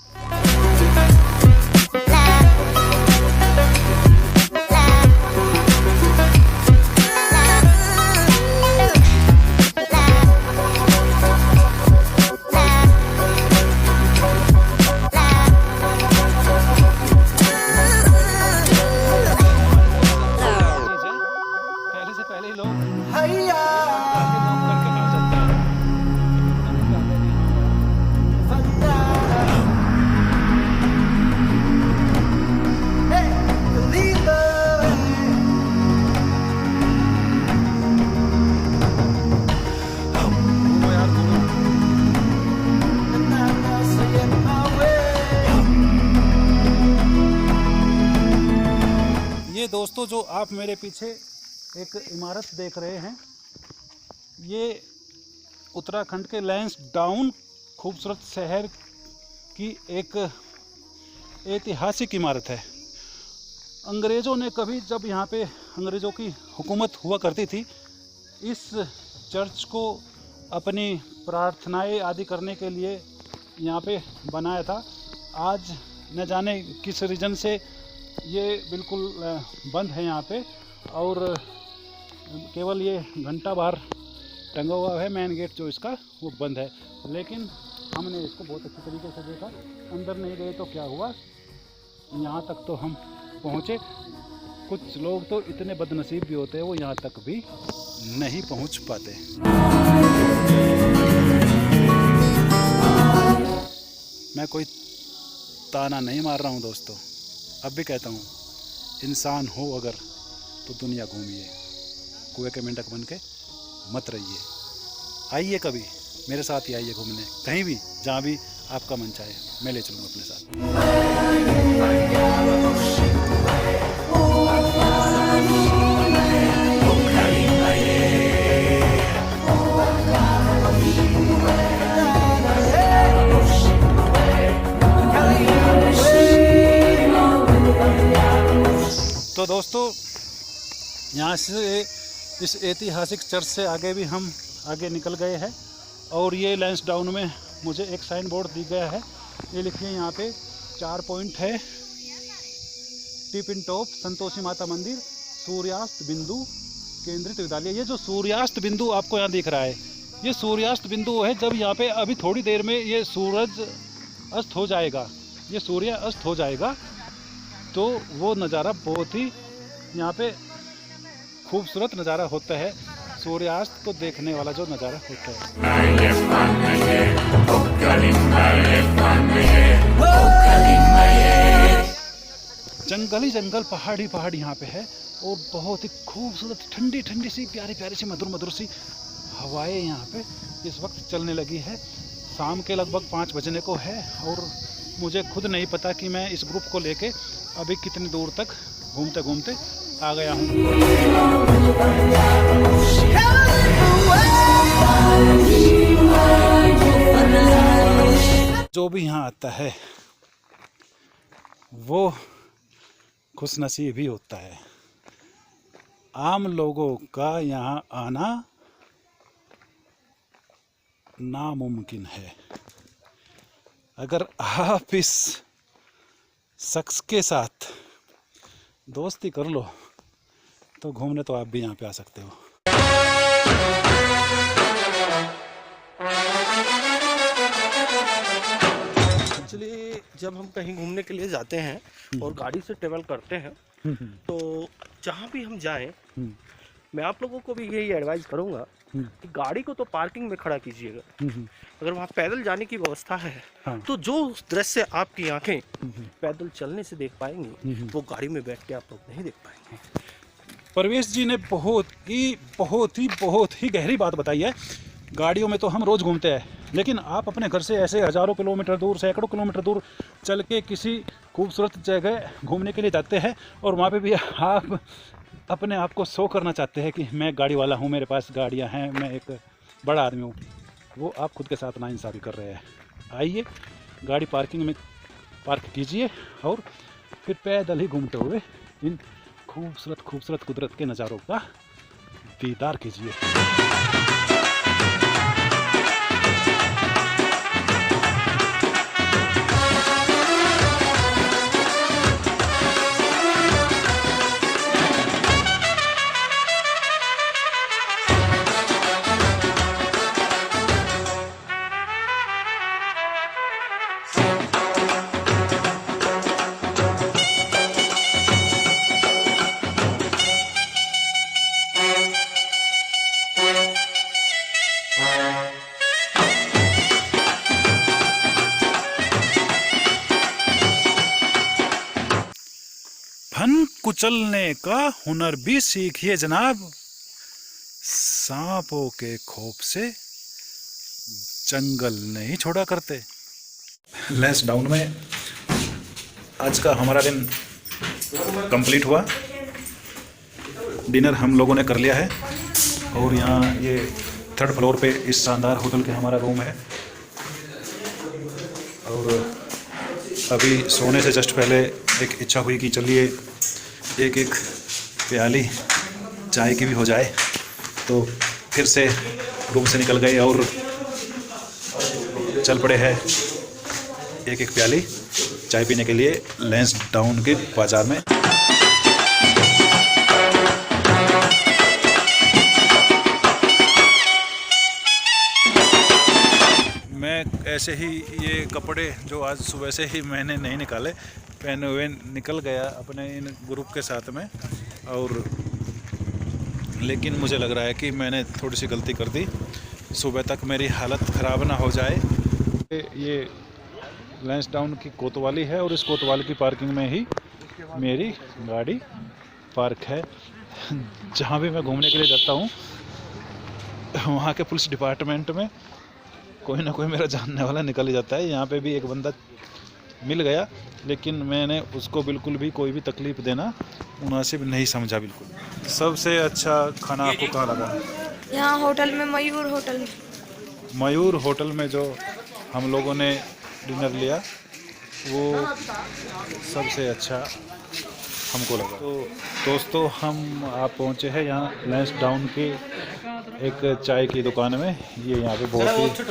दोस्तों, जो आप मेरे पीछे एक इमारत देख रहे हैं, ये उत्तराखंड के लैंसडाउन खूबसूरत शहर की एक ऐतिहासिक इमारत है। अंग्रेज़ों ने कभी, जब यहाँ पे अंग्रेज़ों की हुकूमत हुआ करती थी, इस चर्च को अपनी प्रार्थनाएं आदि करने के लिए यहाँ पे बनाया था। आज न जाने किस रीज़न से ये बिल्कुल बंद है यहाँ पे, और केवल ये घंटा बाहर टंगा हुआ है। मेन गेट जो इसका वो बंद है, लेकिन हमने इसको बहुत अच्छे तरीके से देखा। अंदर नहीं गए तो क्या हुआ, यहाँ तक तो हम पहुँचे। कुछ लोग तो इतने बदनसीब भी होते हैं, वो यहाँ तक भी नहीं पहुँच पाते। मैं कोई ताना नहीं मार रहा हूँ दोस्तों, अब भी कहता हूँ, इंसान हो अगर तो दुनिया घूमिए, कुएं के मेंढक बन के मत रहिए। आइए कभी मेरे साथ ही आइए घूमने, कहीं भी जहाँ भी आपका मन चाहे, मैं ले चलूँगा अपने साथ। तो दोस्तों, यहाँ से इस ऐतिहासिक चर्च से आगे भी हम आगे निकल गए हैं, और ये लैंसडाउन में मुझे एक साइन बोर्ड दी गया है। ये लिखिए यहाँ पे 4 पॉइंट है। टिप इन टॉप संतोषी माता मंदिर, सूर्यास्त बिंदु केंद्रित विद्यालय। ये जो सूर्यास्त बिंदु आपको यहाँ दिख रहा है, ये सूर्यास्त बिंदु है जब यहाँ पे अभी थोड़ी देर में ये सूरज अस्त हो जाएगा, ये सूर्य अस्त हो जाएगा, तो वो नज़ारा बहुत ही यहाँ पे खूबसूरत नज़ारा होता है। सूर्यास्त को देखने वाला जो नज़ारा होता है, जंगल ही जंगल, पहाड़ी पहाड़ यहाँ पे है, और बहुत ही खूबसूरत ठंडी ठंडी सी प्यारी प्यारी सी मधुर मधुर सी हवाएं यहाँ पे इस वक्त चलने लगी है। शाम के लगभग 5 बजने को है, और मुझे खुद नहीं पता कि मैं इस ग्रुप को लेके अभी कितनी दूर तक घूमते घूमते आ गया हूँ। जो भी यहाँ आता है वो खुशनसीब ही होता है। आम लोगों का यहाँ आना नामुमकिन है। अगर आप इस शख्स के साथ दोस्ती कर लो तो घूमने तो आप भी यहाँ पे आ सकते हो। एक्चुअली जब हम कहीं घूमने के लिए जाते हैं और गाड़ी से ट्रेवल करते हैं, तो जहाँ भी हम जाएं, मैं आप लोगों को भी यही एडवाइस करूँगा कि गाड़ी को तो पार्किंग में खड़ा कीजिएगा। अगर वहाँ पैदल जाने की व्यवस्था है, तो जो दृश्य आपकी आंखें पैदल चलने से देख पाएंगी, वो गाड़ी में बैठ के आप लोग नहीं देख पाएंगे। परवेश जी ने बहुत ही गहरी बात बताई है। गाड़ियों में तो हम रोज़ घूमते हैं, लेकिन आप अपने घर से ऐसे हज़ारों किलोमीटर दूर, सैकड़ों किलोमीटर दूर चल के किसी खूबसूरत जगह घूमने के लिए जाते हैं, और वहाँ पे भी आप अपने आप को शो करना चाहते हैं कि मैं गाड़ी वाला हूँ, मेरे पास गाड़ियाँ हैं, मैं एक बड़ा आदमी हूँ। वो आप खुद के साथ नाइंसाफ़ी कर रहे हैं। आइए गाड़ी पार्किंग में पार्क कीजिए, और फिर पैदल ही घूमते हुए इन खूबसूरत कुदरत के नज़ारों का दीदार कीजिए। फन कुचलने का हुनर भी सीखिए जनाब, सांपों के खौफ से जंगल नहीं छोड़ा करते। लैंसडाउन में आज का हमारा दिन कंप्लीट हुआ। डिनर हम लोगों ने कर लिया है, और यहाँ ये 3rd फ्लोर पे इस शानदार होटल के हमारा रूम है, और अभी सोने से जस्ट पहले एक इच्छा हुई कि चलिए एक प्याली चाय की भी हो जाए। तो फिर से रूम से निकल गए और चल पड़े हैं एक एक प्याली चाय पीने के लिए लैंसडाउन के बाज़ार में। मैं ऐसे ही ये कपड़े जो आज सुबह से ही मैंने नहीं निकाले पहने हुए निकल गया अपने इन ग्रुप के साथ में, और लेकिन मुझे लग रहा है कि मैंने थोड़ी सी गलती कर दी, सुबह तक मेरी हालत ख़राब ना हो जाए। ये लैंसडाउन की कोतवाली है और इस कोतवाली की पार्किंग में ही मेरी गाड़ी पार्क है। जहाँ भी मैं घूमने के लिए जाता हूँ वहाँ के पुलिस डिपार्टमेंट में कोई ना कोई मेरा जानने वाला निकल ही जाता है। यहाँ पे भी एक बंदा मिल गया, लेकिन मैंने उसको बिल्कुल भी कोई भी तकलीफ़ देना मुनासिब नहीं समझा बिल्कुल। सबसे अच्छा खाना आपको कहाँ लगा? यहाँ होटल में, मयूर होटल में। मयूर होटल में जो हम लोगों ने डिनर लिया वो सबसे अच्छा हमको लगा। तो दोस्तों हम आप पहुँचे हैं यहाँ लैंसडाउन के एक चाय की दुकान में। ये यहाँ पे बहुत ही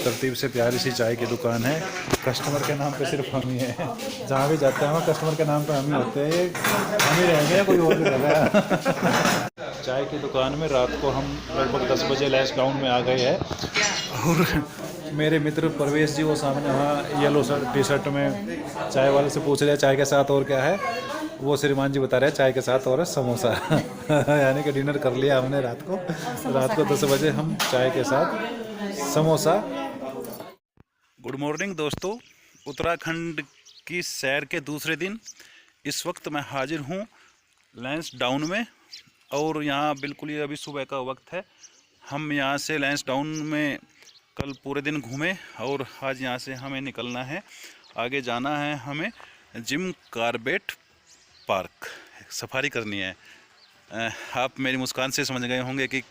तरतीब से प्यारी सी चाय की दुकान है। कस्टमर के नाम पे सिर्फ हम ही हैं, जहाँ भी जाते हैं वहाँ कस्टमर के नाम पे हम ही होते हैं। हम ही रहेंगे या कोई और भी रहेगा। चाय की दुकान में रात को हम लगभग 10 बजे लैंसडाउन में आ गए हैं और मेरे मित्र परवेश जी वो सामने वहाँ येलो टी शर्ट में चाय वाले से पूछ रहे हैं चाय के साथ और क्या है। वो श्रीमान जी बता रहे हैं चाय के साथ और समोसा। यानी कि डिनर कर लिया हमने रात को 10 बजे हम चाय के साथ समोसा। गुड मॉर्निंग दोस्तों, उत्तराखंड की सैर के दूसरे दिन इस वक्त मैं हाजिर हूँ लैंसडाउन में, और यहाँ बिल्कुल ये अभी सुबह का वक्त है। हम यहाँ से लैंसडाउन में कल पूरे दिन घूमे और आज यहाँ से हमें निकलना है, आगे जाना है हमें जिम कॉर्बेट पार्क, सफारी करनी है। आप मेरी मुस्कान से समझ गए होंगे कि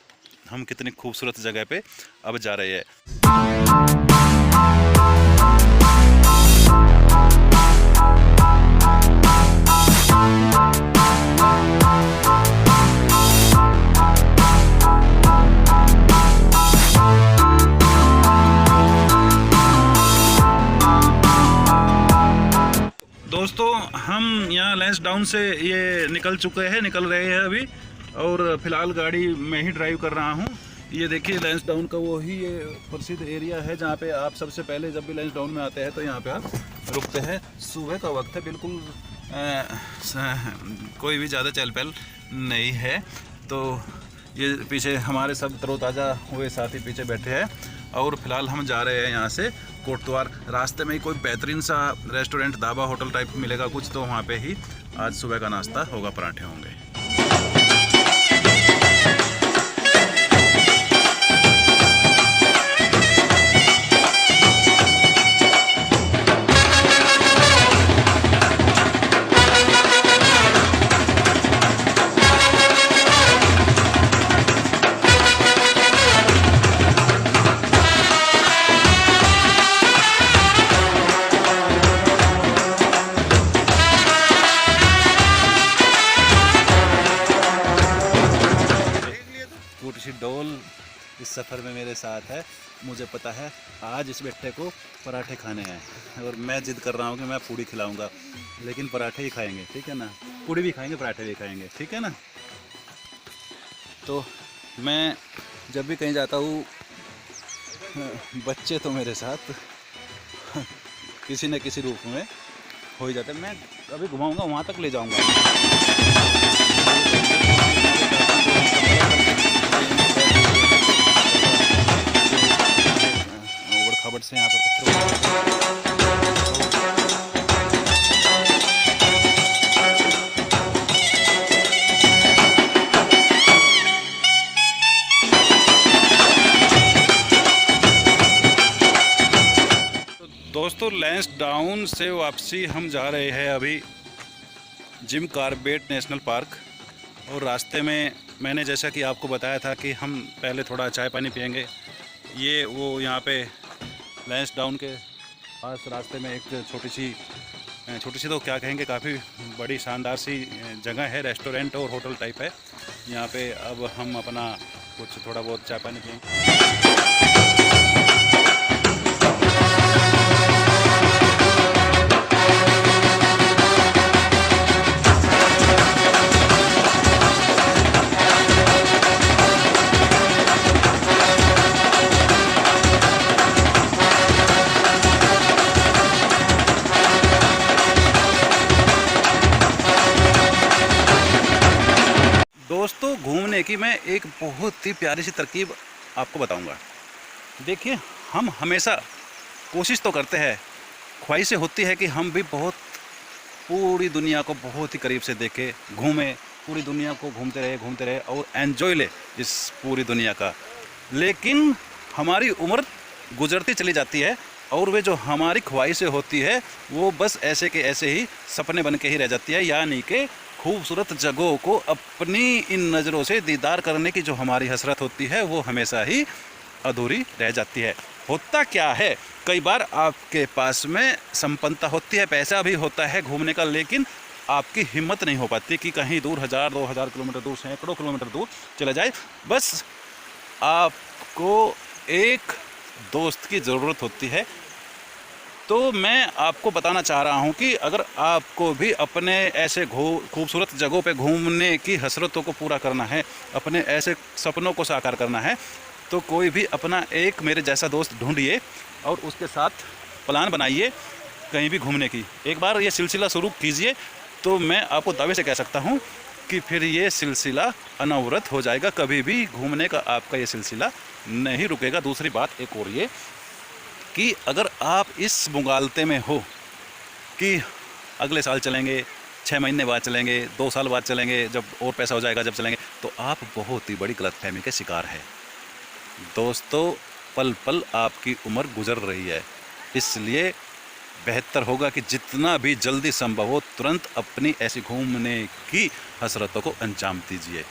हम कितनी खूबसूरत जगह पे अब जा रहे हैं। दोस्तों हम यहाँ लैंसडाउन से ये निकल रहे हैं अभी, और फिलहाल गाड़ी मैं ही ड्राइव कर रहा हूँ। ये देखिए लैंसडाउन का वो ही ये प्रसिद्ध एरिया है जहाँ पे आप सबसे पहले जब भी लैंसडाउन में आते हैं तो यहाँ पे आप रुकते हैं। सुबह का वक्त है, बिल्कुल कोई भी ज़्यादा चहल पहल नहीं है। तो ये पीछे हमारे सब तरोताज़ा हुए साथी पीछे बैठे हैं, और फिलहाल हम जा रहे हैं यहाँ से कोटद्वार। रास्ते में ही कोई बेहतरीन सा रेस्टोरेंट, ढाबा, होटल टाइप मिलेगा कुछ, तो वहाँ पे ही आज सुबह का नाश्ता होगा, पराठे होंगे। डोल इस सफ़र में मेरे साथ है। मुझे पता है आज इस बेटे को पराठे खाने हैं, और मैं जिद कर रहा हूँ कि मैं पूड़ी खिलाऊंगा, लेकिन पराठे ही खाएंगे, ठीक है ना? पूड़ी भी खाएंगे, पराठे भी खाएंगे, ठीक है ना? तो मैं जब भी कहीं जाता हूँ बच्चे तो मेरे साथ किसी न किसी रूप में हो ही जाते हैं। मैं अभी घुमाऊँगा, वहाँ तक ले जाऊँगा। खबर से यहाँ पर दोस्तों लैंसडाउन से वापसी हम जा रहे हैं अभी जिम कॉर्बेट नेशनल पार्क, और रास्ते में मैंने जैसा कि आपको बताया था कि हम पहले थोड़ा चाय पानी पियेंगे। ये वो यहाँ पे लैंसडाउन के पास रास्ते में एक छोटी सी तो क्या कहेंगे, काफ़ी बड़ी शानदार सी जगह है, रेस्टोरेंट और होटल टाइप है। यहाँ पे अब हम अपना कुछ थोड़ा बहुत चाय पानी पियेंगे। दोस्तों, घूमने की मैं एक बहुत ही प्यारी सी तरकीब आपको बताऊंगा। देखिए, हम हमेशा कोशिश तो करते हैं, ख्वाहिशें होती है कि हम भी बहुत पूरी दुनिया को बहुत ही करीब से देखें, घूमें, पूरी दुनिया को घूमते रहे और एंजॉय ले इस पूरी दुनिया का। लेकिन हमारी उम्र गुजरती चली जाती है और वे जो हमारी ख्वाहिशें होती है वो बस ऐसे के ऐसे ही सपने बन के ही रह जाती है। यानी कि खूबसूरत जगहों को अपनी इन नज़रों से दीदार करने की जो हमारी हसरत होती है वो हमेशा ही अधूरी रह जाती है। होता क्या है, कई बार आपके पास में संपन्नता होती है, पैसा भी होता है घूमने का, लेकिन आपकी हिम्मत नहीं हो पाती कि कहीं दूर 1000-2000 किलोमीटर दूर, सैकड़ों किलोमीटर दूर चला जाए। बस आपको एक दोस्त की ज़रूरत होती है। तो मैं आपको बताना चाह रहा हूं कि अगर आपको भी अपने ऐसे खूबसूरत जगहों पे घूमने की हसरतों को पूरा करना है, अपने ऐसे सपनों को साकार करना है, तो कोई भी अपना एक मेरे जैसा दोस्त ढूंढिए और उसके साथ प्लान बनाइए कहीं भी घूमने की। एक बार ये सिलसिला शुरू कीजिए तो मैं आपको दावे से कह सकता हूँ कि फिर ये सिलसिला अनवरत हो जाएगा। कभी भी घूमने का आपका ये सिलसिला नहीं रुकेगा। दूसरी बात एक और ये कि अगर आप इस मुगालते में हो कि अगले साल चलेंगे, 6 महीने बाद चलेंगे, 2 साल बाद चलेंगे, जब और पैसा हो जाएगा जब चलेंगे, तो आप बहुत ही बड़ी गलतफहमी के शिकार हैं। दोस्तों, पल पल आपकी उम्र गुजर रही है, इसलिए बेहतर होगा कि जितना भी जल्दी संभव हो तुरंत अपनी ऐसी घूमने की हसरतों को अंजाम दीजिए।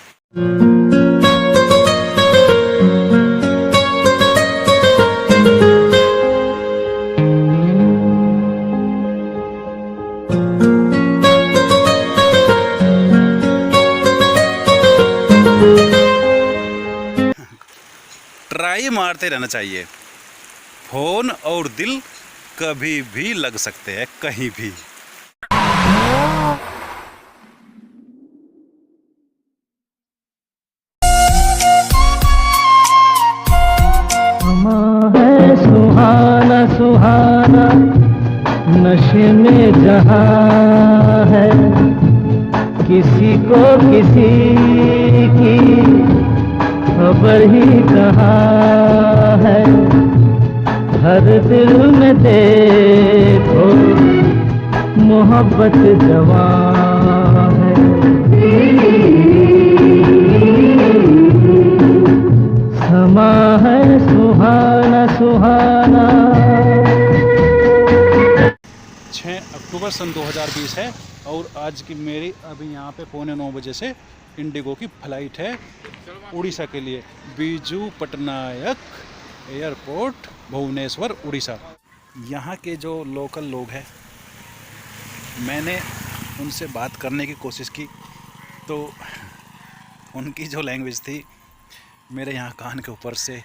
ट्राई मारते रहना चाहिए। फोन और दिल कभी भी लग सकते हैं, कहीं भी। समा है सुहाना सुहाना, नशे में जहां है, किसी को किसी की खबर ही कहाँ है। हर दिल में देखो मोहब्बत जवां है। समा है सुहाना सुहाना। 6 अक्टूबर सन 2020 है और आज की मेरी अभी यहाँ पे 8:45 बजे से इंडिगो की फ़्लाइट है उड़ीसा के लिए, बीजू पटनायक एयरपोर्ट, भुवनेश्वर, उड़ीसा। यहाँ के जो लोकल लोग हैं, मैंने उनसे बात करने की कोशिश की तो उनकी जो लैंग्वेज थी मेरे यहाँ कान के ऊपर से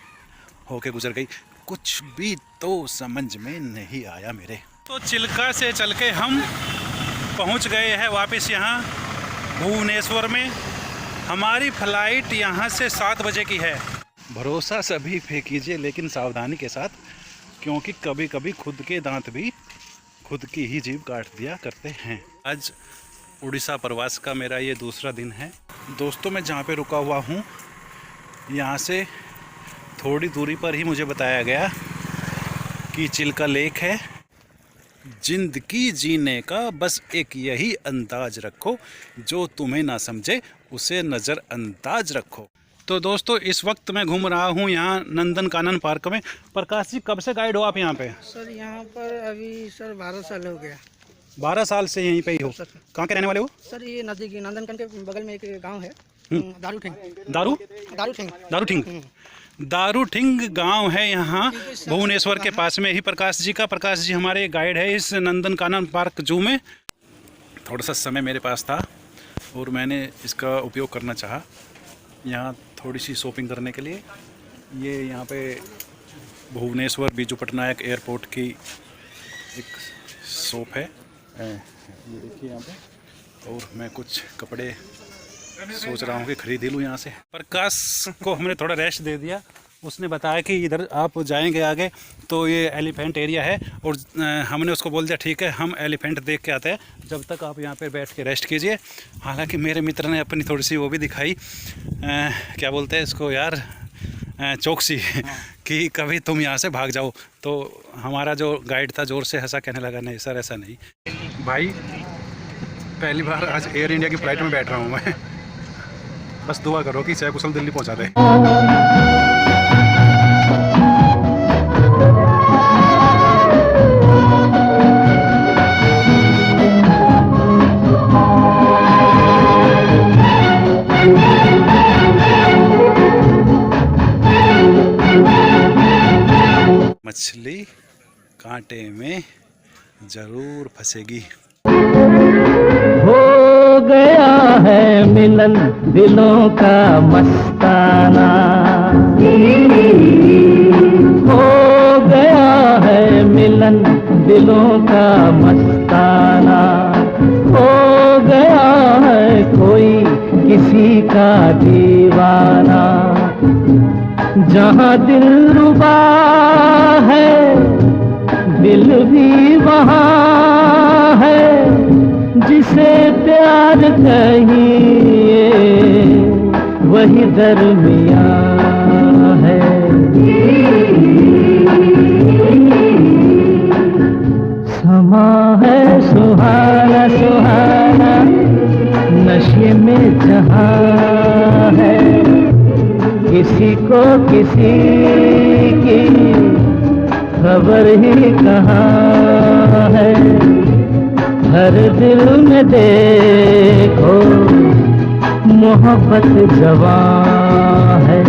होके गुजर गई। कुछ भी तो समझ में नहीं आया मेरे। तो चिल्का से चल के हम पहुँच गए हैं वापस यहाँ भुवनेश्वर में। हमारी फ़्लाइट यहाँ से 7 बजे की है। भरोसा सभी पे कीजिए लेकिन सावधानी के साथ, क्योंकि कभी कभी खुद के दांत भी खुद की ही जीभ काट दिया करते हैं। आज उड़ीसा प्रवास का मेरा ये दूसरा दिन है। दोस्तों, मैं जहाँ पे रुका हुआ हूँ यहाँ से थोड़ी दूरी पर ही मुझे बताया गया कि चिल्का लेक है। जिंदगी जीने का बस एक यही अंदाज रखो, जो तुम्हें ना समझे उसे नज़रअंदाज रखो। तो दोस्तों, इस वक्त मैं घूम रहा हूँ यहाँ नंदन कानन पार्क में। प्रकाश जी, कब से गाइड हो आप यहाँ पे? सर यहाँ पर अभी सर 12 साल हो गया। 12 साल से यहीं पे ही हो? कहाँ के रहने वाले हो? सर ये नज़दीक नंदनकानन के बगल में एक गांव है, दारूठिंग। दारूठिंग गांव है यहाँ भुवनेश्वर के पास में ही प्रकाश जी का। प्रकाश जी हमारे गाइड है इस नंदन कानन पार्क जू में। थोड़ा सा समय मेरे पास था और मैंने इसका उपयोग करना चाहा। यहाँ थोड़ी सी शॉपिंग करने के लिए। ये यहाँ पे भुवनेश्वर बीजू पटनायक एयरपोर्ट की एक शॉप है, ये देखिए यहाँ पे। और मैं कुछ कपड़े सोच रहा हूँ कि खरीद ही लूँ यहाँ से। प्रकाश को हमने थोड़ा रेस्ट दे दिया, उसने बताया कि इधर आप जाएंगे आगे तो ये एलिफेंट एरिया है, और हमने उसको बोल दिया ठीक है हम एलिफेंट देख के आते हैं, जब तक आप यहाँ पे बैठ के रेस्ट कीजिए। हालांकि मेरे मित्र ने अपनी थोड़ी सी वो भी दिखाई, क्या बोलते हैं इसको यार, चौकसी कि कभी तुम यहाँ से भाग जाओ। तो हमारा जो गाइड था ज़ोर से हंसा, कहने लगा नहीं सर ऐसा नहीं। भाई पहली बार आज एयर इंडिया की फ़्लाइट में बैठ रहा हूँ मैं, बस दुआ करो कि सकुशल दिल्ली पहुँचा दे। मछली कांटे में जरूर फंसेगी। हो गया है मिलन दिलों का मस्ताना, हो गया है मिलन दिलों का मस्ताना, हो गया है कोई किसी का दीवाना। जहाँ दिल रुबा है दिल भी वहाँ है, जिसे प्यार कहिए वही दरमियाँ है। समा है सुहाना सुहाना, नशे में जहाँ है, किसी को किसी की खबर ही कहाँ है। हर दिल में देखो मोहब्बत जवां है।